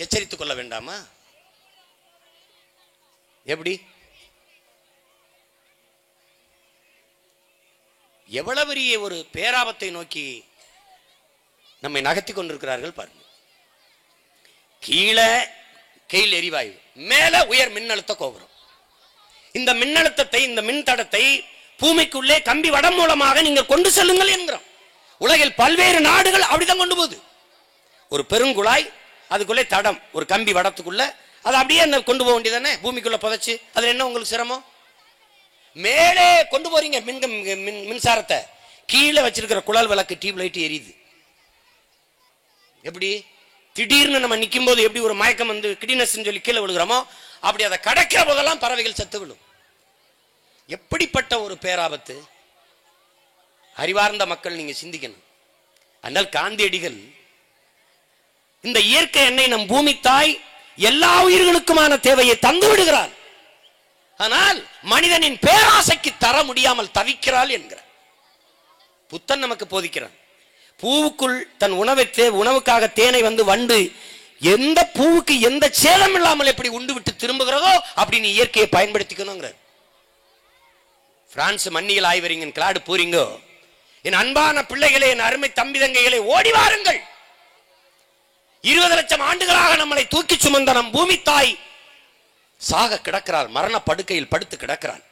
எச்சரித்துக் கொள்ள வேண்டாமா? எப்படி? எவ்வளவு பெரிய ஒரு பேராபத்தை நோக்கி நம்மை நகர்த்தி கொண்டிருக்கிறார்கள் பாருங்க. கீழே கெயில் எரிவாயு, மேல உயர் மின்னழுத்த கோபுரம். இந்த மின்னழுத்தத்தை, இந்த மின்தடத்தை பூமிக்குள்ளே கம்பி வடம் மூலமாக நீங்கள் கொண்டு செல்லுங்கள் என்கிறோம். உலகில் பல்வேறு நாடுகள் அப்படிதான் கொண்டு போகுது. ஒரு பெருங்குழாய், அதுக்குள்ளே தடம், ஒரு கம்பி வடத்துக்குள்ள அதை அப்படியே கொண்டு போக வேண்டியதானே, பூமிக்குள்ள புதைச்சு. அதுல என்ன உங்களுக்கு சிரமம்? மேலே கொண்டு போறீங்க மின்சாரத்தை, கீழே வச்சிருக்கிற குழல் விளக்கு டியூப் லைட் எரியுது. எப்படி? திடீர்னு நம்ம நிற்கும் போது எப்படி ஒரு மயக்கம் வந்து கிடினஸ் சொல்லி கீழே விழுகிறோமோ அப்படி அதை கடக்கிற போதெல்லாம் பறவைகள் செத்து விழும். எப்படிப்பட்ட ஒரு பேராபத்து! அறிவார்ந்த மக்கள் நீங்க சிந்திக்கணும். ஆனால் காந்தியடிகள் இந்த இயற்கை எண்ணெய் நம் பூமி தாய் எல்லா உயிர்களுக்குமான தேவையை தந்து விடுகிறாள். ஆனால் மனிதனின் பேராசைக்கு தர முடியாமல் தவிக்கிறாள் என்கிறார் புத்தன். நமக்கு போதிக்கிறான், பூவுக்குள் தன் உணவுக்காக தேனை வந்து வண்டு எந்த பூவுக்கு எந்த சேதம் இல்லாமல் எப்படி உண்டு விட்டு திரும்புகிறதோ அப்படி நீ இயற்கையை பயன்படுத்திக்கணுங்கிற. பிரான்ஸ் மண்ணியல் ஆய்வறிஞன் கிளாடு பூரிங்கோ, என் அன்பான பிள்ளைகளே, என் அருமை தம்பி தங்கைகளை, ஓடி வாருங்கள். 20 லட்சம் ஆண்டுகளாக நம்மளை தூக்கி சுமந்த நம் பூமி தாய் சாக கிடக்கிறாள், மரண படுக்கையில் படுத்து கிடக்கிறாள்.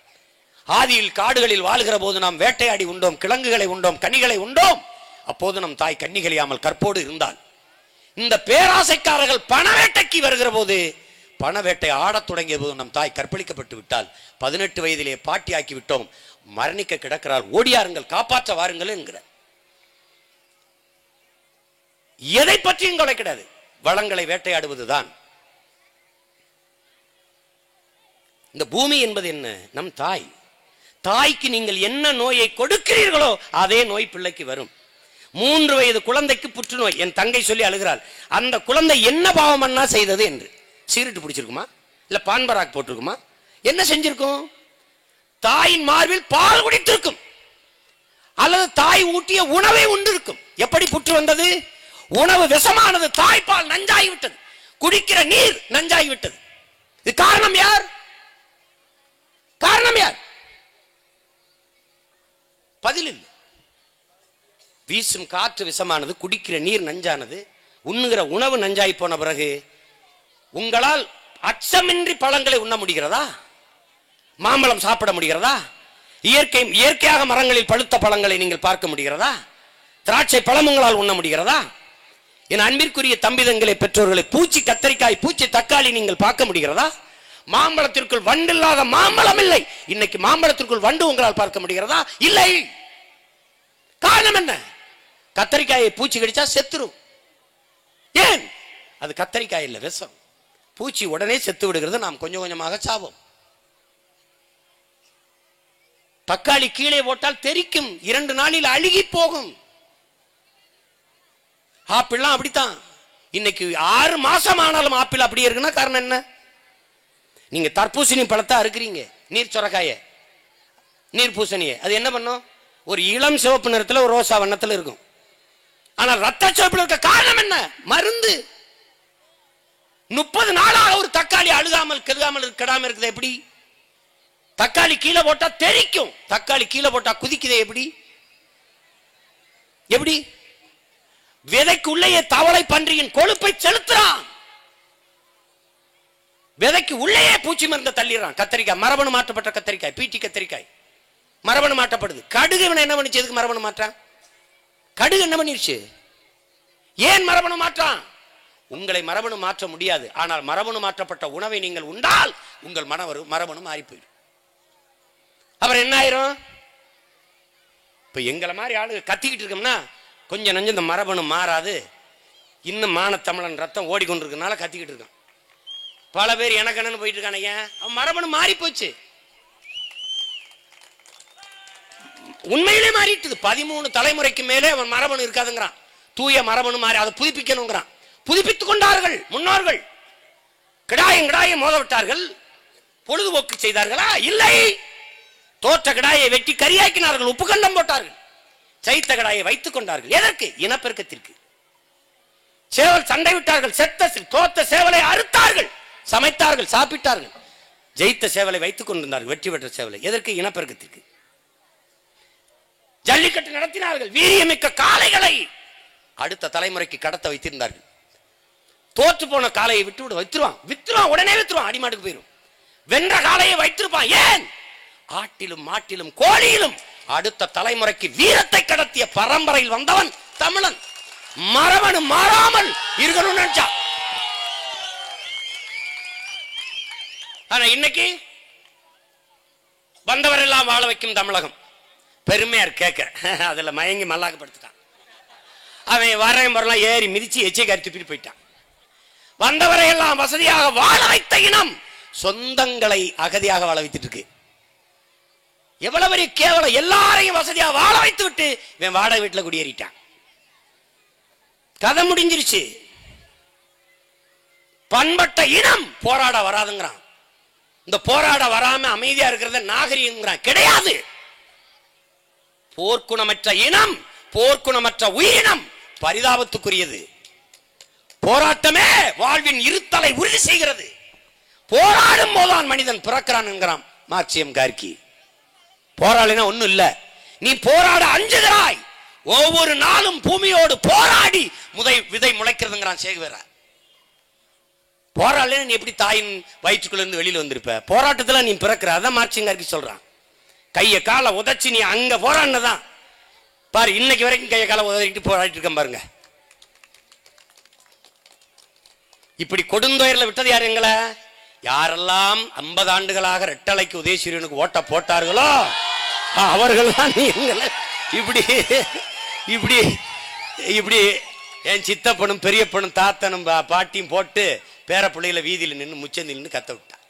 ஆதியில் காடுகளில் வாழ்கிற போது நாம் வேட்டையாடி உண்டோம், கிழங்குகளை உண்டோம், கனிகளை உண்டோம். அப்போது நம் தாய் கன்னிகளியாமல் கற்போடு இருந்தாள். இந்த பேராசைக்காரர்கள் பணவேட்டைக்கு வருகிற போது, பணவேட்டை ஆடத் தொடங்கிய போது நம் தாய் கற்பழிக்கப்பட்டு விட்டால். 18 வயதிலே பாட்டியாக்கி விட்டோம், மரணிக்க கிடக்கிறாள், ஓடியாருங்கள், காப்பாற்ற வாருங்கள் என்கிற. எதை பற்றியும் கவலை கிடையாது, வளங்களை வேட்டையாடுவதுதான். இந்த பூமி என்பது என்ன? நம் தாய். தாய்க்கு நீங்கள் என்ன நோயை கொடுக்கிறீர்களோ அதே நோய் பிள்ளைக்கு வரும். 3 வயது குழந்தைக்கு புற்றுநோய். என் தங்கை சொல்லி அழுகிறாள், அந்த குழந்தை என்ன பாவம் பண்ணா செய்தது என்று. சிகரெட் பிடிச்சிருக்குமா, இல்ல பான்பராக் போட்டிருக்குமா, என்ன செஞ்சிருக்கும்? தாயின் மார்பில் பால் குடித்திருக்கும், அல்லது தாய் ஊட்டிய உணவை உண்டு இருக்கும். எப்படி புற்று வந்தது? உணவு விஷமானது, தாய்ப்பால் நஞ்சாகி விட்டது, குடிக்கிற நீர் நஞ்சாகி விட்டது. இது காரணம் யார்? காரணம் யார்? பதில் இல்லை. வீசும் காற்று விஷமானது, குடிக்கிற நீர் நஞ்சானது, உண்ணுகிற உணவு நஞ்சாய் போன பிறகு உங்களால் அச்சமின்றி பழங்களை உண்ண முடிகிறதா? மாம்பழம் சாப்பிட முடிகிறதா? இயற்கையாக மரங்களில் பழுத்த பழங்களை நீங்கள் பார்க்க முடிகிறதா? திராட்சை பழம் உங்களால் உண்ண முடிகிறதா? என் அன்பிற்குரிய தம்பிதங்களை, பெற்றோர்களை, பூச்சி கத்தரிக்காய், பூச்சி தக்காளி நீங்கள் பார்க்க முடிகிறதா? மாம்பழத்திற்குள் வண்டு இல்லாத மாம்பழம் இல்லை. இன்னைக்கு மாம்பழத்திற்குள் வண்டு உங்களால் பார்க்க முடிகிறதா? இல்லை. காரணம் என்ன? கத்தரிக்காயை பூச்சி கடிச்சா செத்துரும். ஏன்? அது கத்தரிக்காய் இல்ல, விஷம். பூச்சி உடனே செத்து விடுகிறது, நாம் கொஞ்சம் கொஞ்சமாக சாவோம். தக்காளி கீழே போட்டால் தெரிக்கும், 2 நாளில் அழுகி போகும். ஆப்பிள்லாம் அப்படித்தான். இன்னைக்கு 6 மாசம் ஆனாலும் ஆப்பிள் அப்படியே இருக்குன்னா காரணம் என்ன? நீங்க தர்பூசணி பழத்தை அறுக்கிறீங்க, நீர் சொரக்காய, நீர் பூசணிய, அது என்ன பண்ணும்? ஒரு இளம் சிவப்பு நிறத்தில் ஒரு ரோசா வண்ணத்தில் இருக்கும். ஆனால் ரத்த சிவப்பில் இருக்க காரணம் என்ன? மருந்து. 30 நாளாக ஒரு தக்காளி அழுகாமல் கெடாமல் இருக்குது. எப்படி? தக்காளி கீழே போட்டா தெரிக்கும், தக்காளி கீழே போட்டா குதிக்குதே. எப்படி? எப்படி? விதைக்கு உள்ளே தவளை பன்றியின் கொழுப்பை செலுத்துறான், விதைக்கு உள்ளே பூச்சி மருந்த தள்ளிடுறான். கத்தரிக்காய், மரபணு மாற்றப்பட்ட கத்தரிக்காய், பீட்டி கத்தரிக்காய் மரபணு மாற்றப்படுது. கடுகு இவன் என்ன பண்ணிச்சு? எதுக்கு மரபணு மாற்றான்? கடுகு என்ன பண்ணிருச்சு? ஏன் மரபணு மாற்றான்? உங்களை மரபணு மாற்ற முடியாது, ஆனால் மரபணு மாற்றப்பட்ட உணவை நீங்கள் உண்டால் உங்கள் மரபணு மாறி போயிடும். அப்புறம் என்ன ஆயிரும்? இப்ப எங்களை மாதிரி ஆளு கத்திக்கிட்டு இருக்கோம்னா கொஞ்சம் நஞ்சம் இந்த மரபணு மாறாது, இன்னும் மானத்தமிழன் ரத்தம் ஓடிக்கொண்டிருக்கனால கத்திக்கிட்டு இருக்கான். பல பேர் எனக்கு என்னன்னு போயிட்டு இருக்கானே, அவன் மரபணு மாறி போச்சு. உண்மையிலே மாறிட்டு 13 தலைமுறைக்கு மேலே அவன் மரபணு இருக்காதுங்கிறான். தூய மரபணு மாறி அதை புதுப்பிக்கணுங்கிறான். புதுப்பித்துக் கொண்டார்கள் முன்னோர்கள். கிடாயம் மோத விட்டார்கள், பொழுதுபோக்கு செய்தார்களா? இல்லை. தோற்ற கிடாயை வெட்டி கரியாக்கினார்கள், உப்பு கண்டம் போட்டார்கள், சைத்த கிடாயை வைத்துக் கொண்டார்கள். எதற்கு? இனப்பெருக்கத்திற்கு. சேவல் சண்டை விட்டார்கள், தோத்த சேவலை அறுத்தார்கள், சமைத்தார்கள், சாப்பிட்டார்கள். ஜெயித்த சேவலை வைத்துக் கொண்டிருந்தார்கள், வெற்றி பெற்ற சேவலை. எதற்கு? இனப்பெருக்கத்திற்கு. ஜல்லிக்கட்டு நடத்தினார்கள், வீரியமிக்க காளைகளை அடுத்த தலைமுறைக்கு கடத்த வைத்திருந்தார்கள். தோற்று போன காளையை வித்துருவான், உடனே வித்துருவான், அடிமாட்டுக்கு போயிடும். வென்ற காளையை வைத்திருப்பான். ஏன்? ஆட்டிலும் மாட்டிலும் கோழியிலும் அடுத்த தலைமுறைக்கு வீரத்தை கடத்திய பரம்பரையில் வந்தவன் தமிழன். மரபணு மாறாமல் இருக்கணும்னு நினைச்சா. ஆனா இன்னைக்கு வந்தவரெல்லாம் வாழ வைக்கும் தமிழகம். பெருமையா கேட்க அதுல மயங்கி மல்லாக்கப்படுத்திட்டான். அவன் வரேன் வரலாம் ஏறி மிதிச்சு எச்சை கறி துப்பிட்டு போயிட்டான். வந்தவரை எல்லாம் வசதியாக வாழ வைத்த இனம் சொந்தங்களை அகதியாக வாழ வைத்துட்டு இருக்கு. எவ்வளவு பெரிய கேவலம்! எல்லாரையும் வசதியாக வாழ வைத்து விட்டு இவன் வாடகை வீட்டுல குடியேறிட்டான். கதை முடிஞ்சிருச்சு. பண்பட்ட இனம் போராட வராதுங்கிறான். இந்த போராட வராம அமைதியா இருக்கிறத நாகரிகங்கிறான். கிடையாது. போர்க்குணமற்ற இனம், போர்க்குணமற்ற உயிரினம் பரிதாபத்துக்குரியது. போராட்டமே வாழ்வின் இருத்தலை உறுதி செய்கிறது. போராடும் போதுதான் மனிதன் பிறக்கிறான் என்கிறான் மார்க்சியம் கார்கி. போராளினா ஒண்ணும் இல்ல, நீ போராட அஞ்சுகிறாய். ஒவ்வொரு நாளும் பூமியோடு போராடி விதை முளைக்கிறதுங்கிறான் சேகுவேரா. போராடல நீ எப்படி தாயின் வயிற்றுக்குள்ள இருந்து வெளியில வந்திருப்ப? போராட்டத்துல நீ பிறக்கிற. அதான் மார்க்சியம் கார்கி சொல்றான். கைய காலை உதச்சி நீ அங்க போராடினதான் பாரு. இன்னைக்கு வரைக்கும் கைய காலை உதவிட்டு போராடிட்டு இருக்க பாருங்க. இப்படி கொடுந்தோயர்ல விட்டது யாரு? எங்களை யாரெல்லாம் 50 ஆண்டுகளாக ரெட்டலைக்கு உதயசூரியனுக்கு ஓட்ட போட்டார்களோ அவர்கள் தான் எங்களை இப்படி இப்படி இப்படி என் சித்தப்பனும் பெரியப்பனும் தாத்தனும் பாட்டியும் போட்டு பேர பிள்ளைகளை வீதியில் நின்று முச்சந்தில் நின்று கத்த விட்டான்.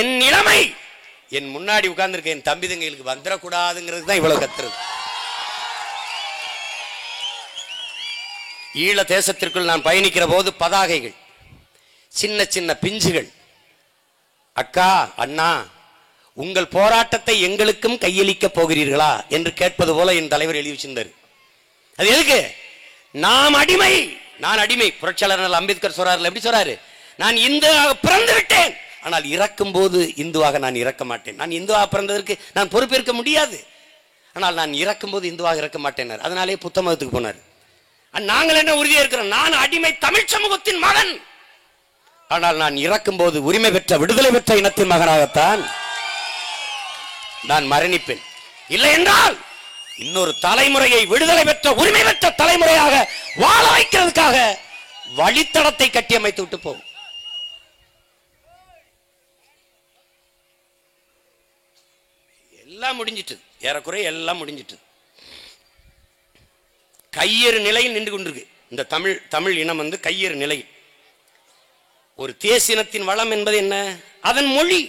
என் நிலைமை என் முன்னாடி உட்கார்ந்துருக்க என் தம்பி தங்கைகளுக்கு வந்துடக்கூடாதுங்கிறது தான் இவ்வளவு கத்துறது. ஈழ தேசத்திற்குள் நான் பயணிக்கிற போது பதாகைகள், சின்ன சின்ன பிஞ்சுகள், அக்கா அண்ணா உங்கள் போராட்டத்தை எங்களுக்கும் கையளிக்க போகிறீர்களா என்று கேட்பது போல என் தலைவர் எழுதி வச்சிருந்தார். அது எதுக்கு? நாம் அடிமை, நான் அடிமை. புரட்சியாளர் அம்பேத்கர் சொல்றாரு, எப்படி சொல்றாரு? நான் இந்துவாக பிறந்து விட்டேன், ஆனால் இறக்கும் போது இந்துவாக நான் இறக்க மாட்டேன். நான் இந்துவாக பிறந்ததற்கு நான் பொறுப்பேற்க முடியாது, ஆனால் நான் இறக்கும் போது இந்துவாக இறக்க மாட்டேன். அதனாலே புத்த மதத்துக்கு போனார். நாங்கள் என்ன உறுதியா இருக்கிறோம்? நான் அடிமை தமிழ் சமூகத்தின் மகன், ஆனால் நான் இறக்கும் போது உரிமை பெற்ற விடுதலை பெற்ற இனத்தின் மகனாகத்தான் நான் மரணிப்பேன். இல்லை என்றால் இன்னொரு தலைமுறையை விடுதலை பெற்ற உரிமை பெற்ற தலைமுறையாக வாழ வைக்கிறதுக்காக வழித்தடத்தை கட்டியமைத்து விட்டு போகும். எல்லாம் முடிஞ்சிட்டு, ஏறக்குறைய எல்லாம் முடிஞ்சிட்டு, கையேறு நிலையில் நின்று கொண்டிருக்கு இந்த தமிழ் இனம். கையேறு நிலையில். ஒரு தேசினத்தின் வளம் என்பது என்ன? அதன் மொழி.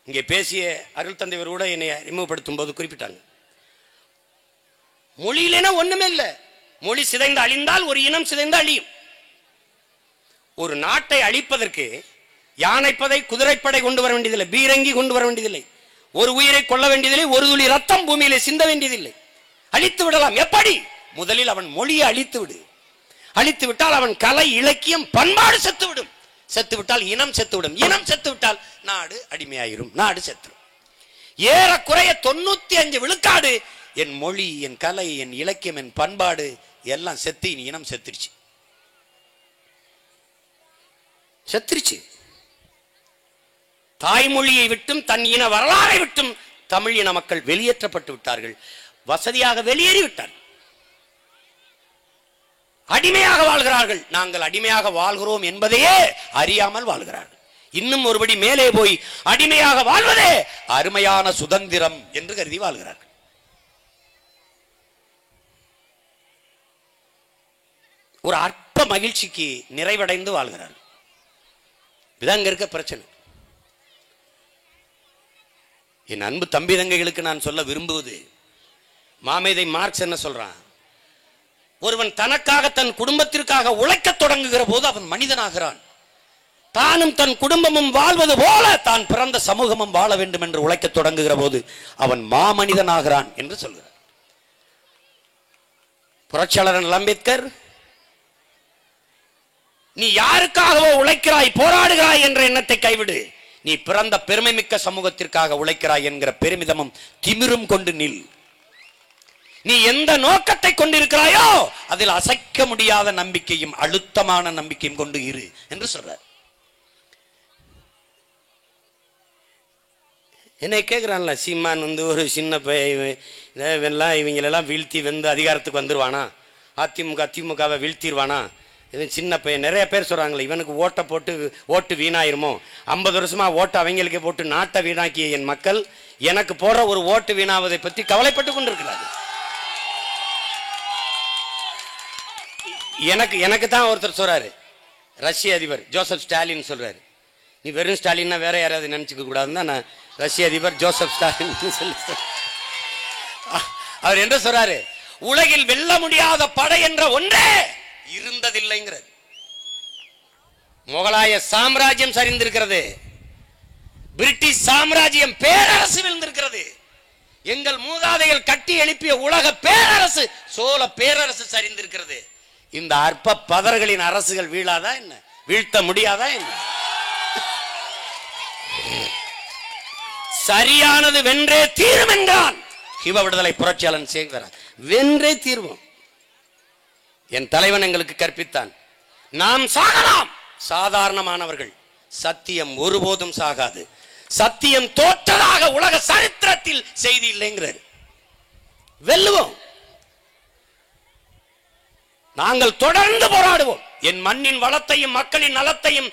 இங்கே பேசிய அருள் தந்தைவர் கூட என்னை அறிமுகப்படுத்தும் போது குறிப்பிட்டாங்க, மொழியிலேனா ஒண்ணுமே இல்லை. மொழி சிதைந்து அழிந்தால் ஒரு இனம் சிதைந்து அழியும். ஒரு நாட்டை அழிப்பதற்கு யானைப்படை குதிரைப்படை கொண்டு வர வேண்டியதில்லை, பீரங்கி கொண்டு வர வேண்டியதில்லை, ஒரு உயிரை கொள்ள வேண்டியதில்லை, ஒரு துளி ரத்தம் பூமியிலே சிந்த வேண்டியதில்லை. அழித்து விடலாம். எப்படி? முதலில் அவன் மொழியை அழித்து விடு. அழித்து விட்டால் அவன் கலை இலக்கியம் பண்பாடு செத்துவிடும். செத்து விட்டால் இனம் செத்துவிடும். இனம் செத்து விட்டால் நாடு அடிமையாயிரும், நாடு செத்துடும். ஏறக்குறைய 95 விழுக்காடு என் மொழி, என் கலை, என் இலக்கியம், என் பண்பாடு எல்லாம் செத்து இனம் செத்துருச்சு. செத்துருச்சு. தாய்மொழியை விட்டும் தன் இன வரலாறை விட்டும் தமிழ் இன மக்கள் வெளியேற்றப்பட்டு விட்டார்கள். வசதியாக வெளியேறிவிட்டார்கள். அடிமையாக வாழ்கிறார்கள். நாங்கள் அடிமையாக வாழ்கிறோம் என்பதையே அறியாமல் வாழ்கிறார்கள். இன்னும் ஒருபடி மேலே போய் அடிமையாக வாழ்வதே அருமையான சுதந்திரம் என்று கருதி வாழ்கிறார்கள். ஒரு அற்ப மகிழ்ச்சிக்கு நிறைவடைந்து வாழ்கிறார்கள். இதாங்க இருக்க பிரச்சனை. என் அன்பு தம்பி தங்கைகளுக்கு நான் சொல்ல விரும்புவது, மாமேதை மார்க்ஸ் என்ன சொல்றான்? ஒருவன் தனக்காக தன் குடும்பத்திற்காக உழைக்க தொடங்குகிற போது அவன் மனிதனாகிறான். தானும் தன் குடும்பமும் வாழ்வது போல தான் பிறந்த சமூகமும் வாழ வேண்டும் என்று உழைக்க தொடங்குகிற போது அவன் மாமனிதனாகிறான் என்று சொல்கிறார் புரட்சியாளர் அம்பேத்கர். நீ யாருக்காகவோ உழைக்கிறாய், போராடுகிறாய் என்ற எண்ணத்தை கைவிடு. நீ பிறந்த பெருமை மிக்க சமூகத்திற்காக உழைக்கிறாய் என்கிற பெருமிதமும் திமிரும் கொண்டு நில். நீ எந்த நோக்கத்தை கொண்டிருக்கிறாயோ அதில் அசைக்க முடியாத நம்பிக்கையும் அழுத்தமான நம்பிக்கையும் கொண்டு இரு என்று சொல்றார். என்னை கேட்கிறான்ல, சீமான் ஒரு சின்ன இவங்களெல்லாம் வீழ்த்தி வந்து அதிகாரத்துக்கு வந்துருவானா? திமுகவை வீழ்த்திடுவானா? இது சின்ன பையன். நிறைய பேர் சொல்றாங்களே, இவனுக்கு ஓட்டை போட்டு ஓட்டு வீணாயிருமோ, 50 வருஷமா ஓட்டு அவங்களுக்கு போட்டு நாட்டை வீணாக்கிய என் மக்கள் எனக்கு போடுற ஒரு ஓட்டு வீணாவதை பற்றி கவலைப்பட்டு கொண்டிருக்கிறார்கள். எனக்கு தான் ஒருத்தர் சொல்றாரு, ரஷ்ய அதிபர் ஜோசப் ஸ்டாலின் சொல்றாரு, நீ வெறும் ஸ்டாலின்னா வேற யாராவது நினைச்சுக்க கூடாதுன்னு நான் ரஷ்ய அதிபர் ஜோசப் ஸ்டாலின் சொல்லி அவர் என்ன சொல்றாரு? உலகில் வெல்ல முடியாத படை என்ற ஒன்றே இருந்ததில்லைங்கிறது. முகலாய சாம்ராஜ்யம் சரிந்திருக்கிறது, பிரிட்டிஷ் சாம்ராஜ்யம் பேரரசு விழுந்திருக்கிறது. எங்கள் மூதாதைகள் கட்டி எழுப்பிய உலக பேரரசு சோழ பேரரசு சரிந்திருக்கிறது. இந்த அற்ப பதர்களின் அரசுகள் வீழாதா என்ன? வீழ்த்த முடியாதா என்ன? சரியானது வென்றே தீரும் என்றான் சிவ விடுதலை புரட்சியாளன் சேகரன். வென்றே தீர்வோம். என் தலைவன் எங்களுக்கு கற்பித்தான். நாம் சாகலாம், சாதாரணமானவர்கள். சத்தியம் ஒருபோதும் சாகாது. சத்தியம் தோற்றதாக உலக சரித்திரத்தில் செய்தி இல்லைங்கிறார். வெல்லுவோம். நாங்கள் தொடர்ந்து போராடுவோம். என் மண்ணின் வளத்தையும் மக்களின் நலத்தையும்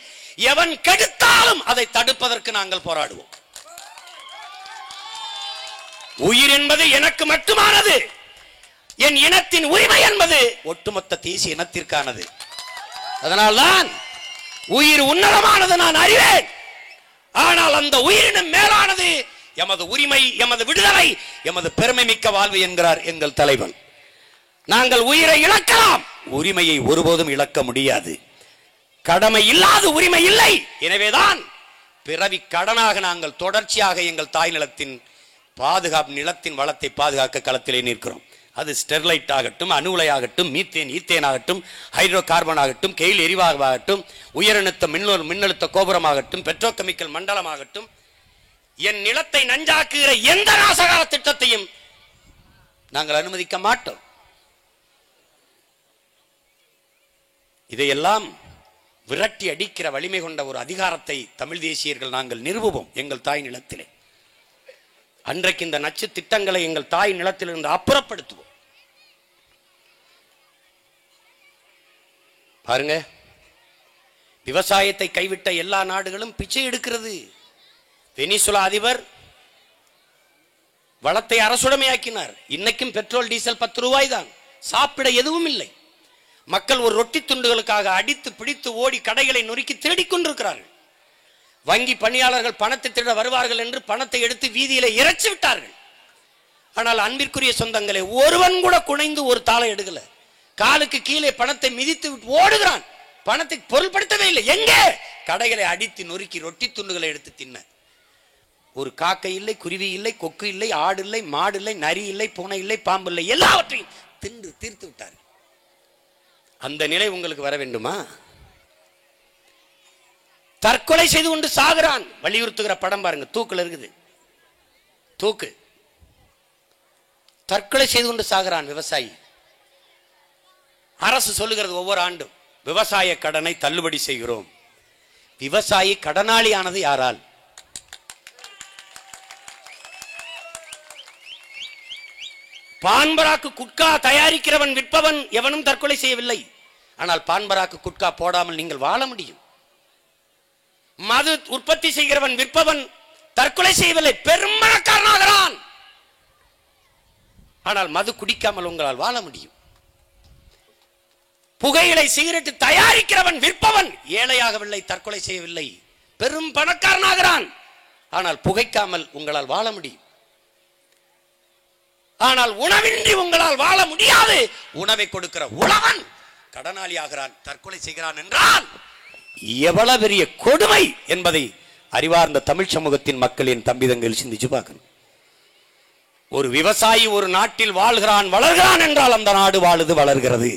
எவன் கெடுத்தாலும் அதை தடுப்பதற்கு நாங்கள் போராடுவோம். உயிர் என்பது எனக்கு மட்டுமானது. என் இனத்தின் உரிமை என்பது ஒட்டுமொத்த தேசிய இனத்திற்கானது. அதனால்தான் உயிர் உன்னதமானது நான் அறிவேன். ஆனால் அந்த உயிரினும் மேலானது எமது உரிமை, எமது விடுதலை, எமது பெருமை மிக்க வாழ்வு என்கிறார் எங்கள் தலைவன். நாங்கள் உயிரை இழக்கலாம், உரிமையை ஒருபோதும் இழக்க முடியாது. கடமை இல்லாத உரிமை இல்லை. எனவேதான் பிறவி கடனாக நாங்கள் தொடர்ச்சியாக எங்கள் தாய் நிலத்தின் பாதுகாப்பு, நிலத்தின் வளத்தை பாதுகாக்க களத்திலே நிற்கிறோம். அது ஸ்டெர்லைட் ஆகட்டும், அணு ஆகட்டும், மீத்தேன், ஈத்தேன் ஆகட்டும், ஹைட்ரோ கார்பன் ஆகட்டும், கெயில் எரிவாகட்டும், உயரழுத்த மின்னழுத்த கோபுரமாகட்டும், பெட்ரோகெமிக்கல் மண்டலமாகட்டும், என் நிலத்தை நஞ்சாக்குகிற எந்த நாசகார திட்டத்தையும் நாங்கள் அனுமதிக்க மாட்டோம். இதையெல்லாம் விரட்டி அடிக்கிற வலிமை கொண்ட ஒரு அதிகாரத்தை தமிழ் தேசியர்கள் நாங்கள் நிறுவுவோம் எங்கள் தாய் நிலத்திலே. அன்றைக்கு இந்த நச்சு திட்டங்களை எங்கள் தாய் நிலத்திலிருந்து அப்புறப்படுத்துவோம். பாருங்க, விவசாயத்தை கைவிட்ட எல்லா நாடுகளும் பிச்சை எடுக்கிறது. வெனிசுலா அதிபர் வளத்தை அரசுடைமையாக்கினார். இன்னைக்கும் பெட்ரோல் டீசல் 10 ரூபாய் தான். சாப்பிட எதுவும் இல்லை. மக்கள் ஒரு ரொட்டி துண்டுகளுக்காக அடித்து பிடித்து ஓடி கடைகளை நொறுக்கி திருடிக் கொண்டிருக்கிறார்கள். வங்கி பணியாளர்கள் பணத்தை திருட வருவார்கள் என்று பணத்தை எடுத்து வீதியில இறைச்சி விட்டார்கள். ஆனால் அன்பிற்குரிய சொந்தங்களே, ஒருவன் கூட குனைந்து ஒரு தாளை எடுக்கல. காலுக்கு கீழே பணத்தை மிதித்து விட்டு ஓடுகிறான். பணத்தை பொருள்படுத்தவே இல்லை. எங்கே? கடைகளை அடித்து நொறுக்கி ரொட்டி துண்டுகளை எடுத்து தின்ன. ஒரு காக்கை இல்லை, குருவி இல்லை, கொக்கு இல்லை, ஆடு இல்லை, மாடு இல்லை, நரி இல்லை, பூனை இல்லை, பாம்பு இல்லை, எல்லாவற்றையும் தின்று தீர்த்து விட்டார்கள். அந்த நிலை உங்களுக்கு வர வேண்டுமா? தற்கொலை செய்து கொண்டு சாகுறான். வலியுறுத்துகிற படம் பாருங்க, தூக்குல இருக்குது. தூக்கு. தற்கொலை செய்து கொண்டு சாகுறான் விவசாயி. அரசு சொல்லுகிறது ஒவ்வொரு ஆண்டும் விவசாய கடனை தள்ளுபடி செய்கிறோம். விவசாயி கடனாளியானது யாரால்? பான்பராக்கு குட்கா தயாரிக்கிறவன், விற்பவன் எவனும் தற்கொலை செய்யவில்லை. ஆனால் பான்பராக்கு குட்கா போடாமல் நீங்கள் வாழ முடியும். மது உற்பத்தி செய்கிறவன், விற்பவன் தற்கொலை செய்யவில்லை, பெரும்பணக்காரனாகிறான். ஆனால் மது குடிக்காமல் உங்களால் வாழ முடியும். புகையிலை சிகரெட் தயாரிக்கிறவன், விற்பவன் ஏழையாகவில்லை, தற்கொலை செய்யவில்லை, பெரும் பணக்காரனாகிறான். ஆனால் புகைக்காமல் உங்களால் வாழ முடியும். ஆனால் உணவின்றி உங்களால் வாழ முடியாது. உணவை கொடுக்கிற உழவன் கடனாளி ஆகிறான், தற்கொலை செய்கிறான் என்றால் எவ்வளவு பெரிய கொடுமை என்பதை அறிவார்ந்த தமிழ் சமூகத்தின் மக்களின் தம்பிதங்கள் சிந்திச்சு பார்க்கணும். ஒரு விவசாயி ஒரு நாட்டில் வாழ்கிறான், வளர்கிறான் என்றால் அந்த நாடு வாழுது, வளர்கிறது.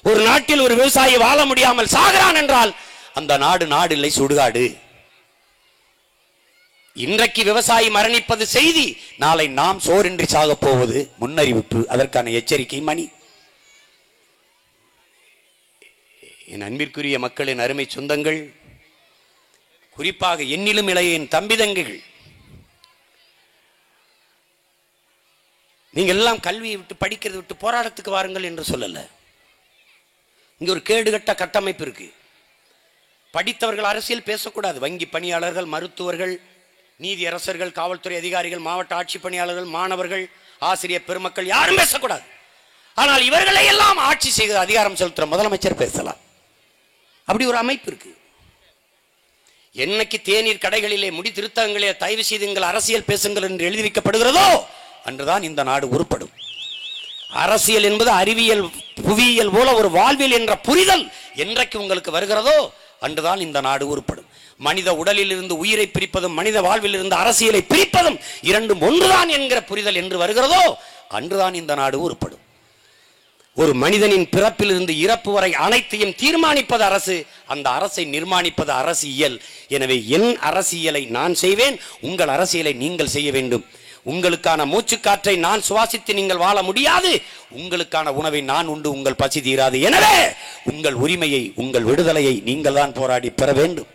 ஒரு நாட்டில் ஒரு விவசாயி வாழ முடியாமல் சாகிறான் என்றால் அந்த நாடு நாடு இல்லை, சுடுகாடு. இன்றைக்கு விவசாயி மரணிப்பது செய்தி, நாளை நாம் சோறின்றி சாக போவது முன்னறிவிப்பு, அதற்கான எச்சரிக்கை மணி. என் அன்பிற்குரிய மக்களின் அருமை சொந்தங்கள், குறிப்பாக என்னிலும் இளைய என் தம்பிதங்கைகள், நீங்க எல்லாம் கல்வியை விட்டு படிக்கிறது விட்டு போராட்டத்துக்கு வாருங்கள் என்று சொல்லல. இங்க ஒரு கேடுகட்ட கட்டமைப்பு இருக்கு. படித்தவர்கள் அரசியல் பேசக்கூடாது. வங்கி பணியாளர்கள், மருத்துவர்கள், நீதி அரசர்கள், காவல்துறை அதிகாரிகள், மாவட்ட ஆட்சி பணியாளர்கள், மாணவர்கள், ஆசிரியர் பெருமக்கள் யாரும் பேசக்கூடாது. ஆனால் இவர்களை எல்லாம் ஆட்சி செய்கிற அதிகாரம் செலுத்துற முதலமைச்சர் பேசலாம். அப்படி ஒரு அமைப்பு இருக்கு. என்னைக்கு தேநீர் கடைகளிலே, முடி திருத்தங்களிலே தயவு செய்துங்கள் அரசியல் பேசுங்கள் என்று எழுதி வைக்கப்படுகிறதோ அன்றுதான் இந்த நாடு உருப்படும். அரசியல் என்பது அறிவியல் புவியியல் போல ஒரு வாழ்வியல் என்ற புரிதல் என்றைக்கு உங்களுக்கு வருகிறதோ அன்றுதான் இந்த நாடு உருப்படும். மனித உடலில் இருந்து உயிரை பிரிப்பதும் மனித வாழ்வில் இருந்து அரசியலை பிரிப்பதும் இரண்டும் ஒன்றுதான் என்கிற புரிதல் என்று வருகிறதோ அன்றுதான் இந்த நாடு உருப்படும். ஒரு மனிதனின் பிறப்பிலிருந்து இறப்பு வரை அனைத்தையும் தீர்மானிப்பது அரசு, அந்த அரசை நிர்மாணிப்பது அரசியல். எனவே என் அரசியலை நான் செய்வேன், உங்கள் அரசியலை நீங்கள் செய்ய வேண்டும். உங்களுக்கான மூச்சுக்காற்றை நான் சுவாசித்து நீங்கள் வாழ முடியாது, உங்களுக்கான உணவை நான் உண்டு உங்கள் பசி தீராது. எனவே உங்கள் உரிமையை உங்கள் விடுதலையை நீங்கள் தான் போராடி பெற வேண்டும்.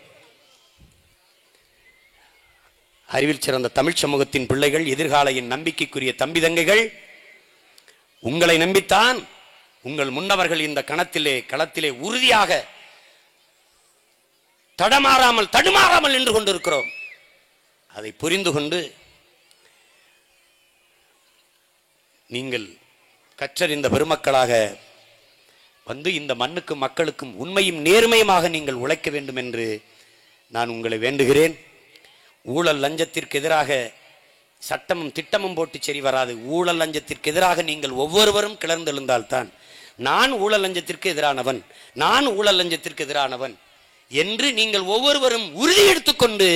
அறிவில் சிறந்த தமிழ் சமூகத்தின் பிள்ளைகள், எதிர்காலையின் நம்பிக்கைக்குரிய தம்பி தங்கைகள், உங்களை நம்பித்தான் உங்கள் முன்னவர்கள் இந்த களத்திலே உறுதியாக தடுமாறாமல் நின்று கொண்டிருக்கிறோம். அதை புரிந்து கொண்டு நீங்கள் கற்றறிந்த பெருமக்களாக வந்து இந்த மண்ணுக்கும் மக்களுக்கும் உண்மையும் நேர்மையுமாக நீங்கள் உழைக்க வேண்டும் என்று நான் உங்களை வேண்டுகிறேன். ஊழல் லஞ்சத்திற்கு எதிராக சட்டமும் திட்டமும் போட்டு சரி வராது. ஊழல் லஞ்சத்திற்கு எதிராக நீங்கள் ஒவ்வொருவரும் கிளர்ந்தெழுந்தால்தான் நான் ஊழல் லஞ்சத்திற்கு எதிரானவன், நான் ஊழல் லஞ்சத்திற்கு எதிரானவன் என்று நீங்கள் ஒவ்வொருவரும் உறுதி எடுத்துக்கொண்டு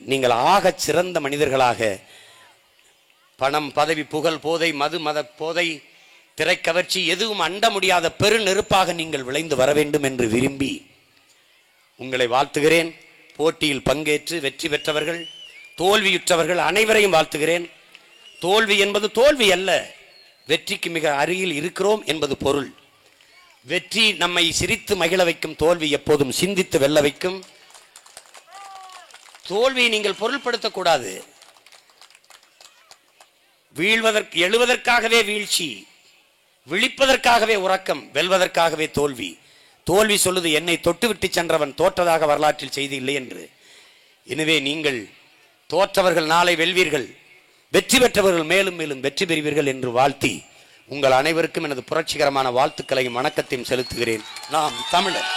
நீங்கள் ஆகச் சிறந்த மனிதர்களாக பணம், பதவி, புகழ், போதை, மது, மத போதை, திரைக்கவர்ச்சி எதுவும் அண்ட முடியாத பெரு நெருப்பாக நீங்கள் விளைந்து வர வேண்டும் என்று விரும்பி உங்களை வாழ்த்துகிறேன். போட்டியில் பங்கேற்று வெற்றி பெற்றவர்கள், தோல்வியுற்றவர்கள் அனைவரையும் வாழ்த்துகிறேன். தோல்வி என்பது தோல்வி அல்ல, வெற்றிக்கு மிக அருகில் இருக்கிறோம் என்பது பொருள். வெற்றி நம்மை சிரித்து மகிழ வைக்கும், தோல்வி எப்போதும் சிந்தித்து வெல்ல வைக்கும். தோல்வியை நீங்கள் பொருள்படுத்தக்கூடாது. எழுவதற்காகவே வீழ்ச்சி, விழிப்பதற்காகவே உறக்கம், வெல்வதற்காகவே தோல்வி. தோல்வி சொல்லுது என்னை தொட்டுவிட்டு சென்றவன் தோற்றதாக வரலாற்றில் செய்தி இல்லை என்று. எனவே நீங்கள் தோற்றவர்கள் நாளை வெல்வீர்கள், வெற்றி பெற்றவர்கள் மேலும் மேலும் வெற்றி பெறுவீர்கள் என்று வாழ்த்தி உங்கள் அனைவருக்கும் எனது புரட்சிகரமான வாழ்த்துக்களையும் வணக்கத்தையும் செலுத்துகிறேன். நாம் தமிழர்.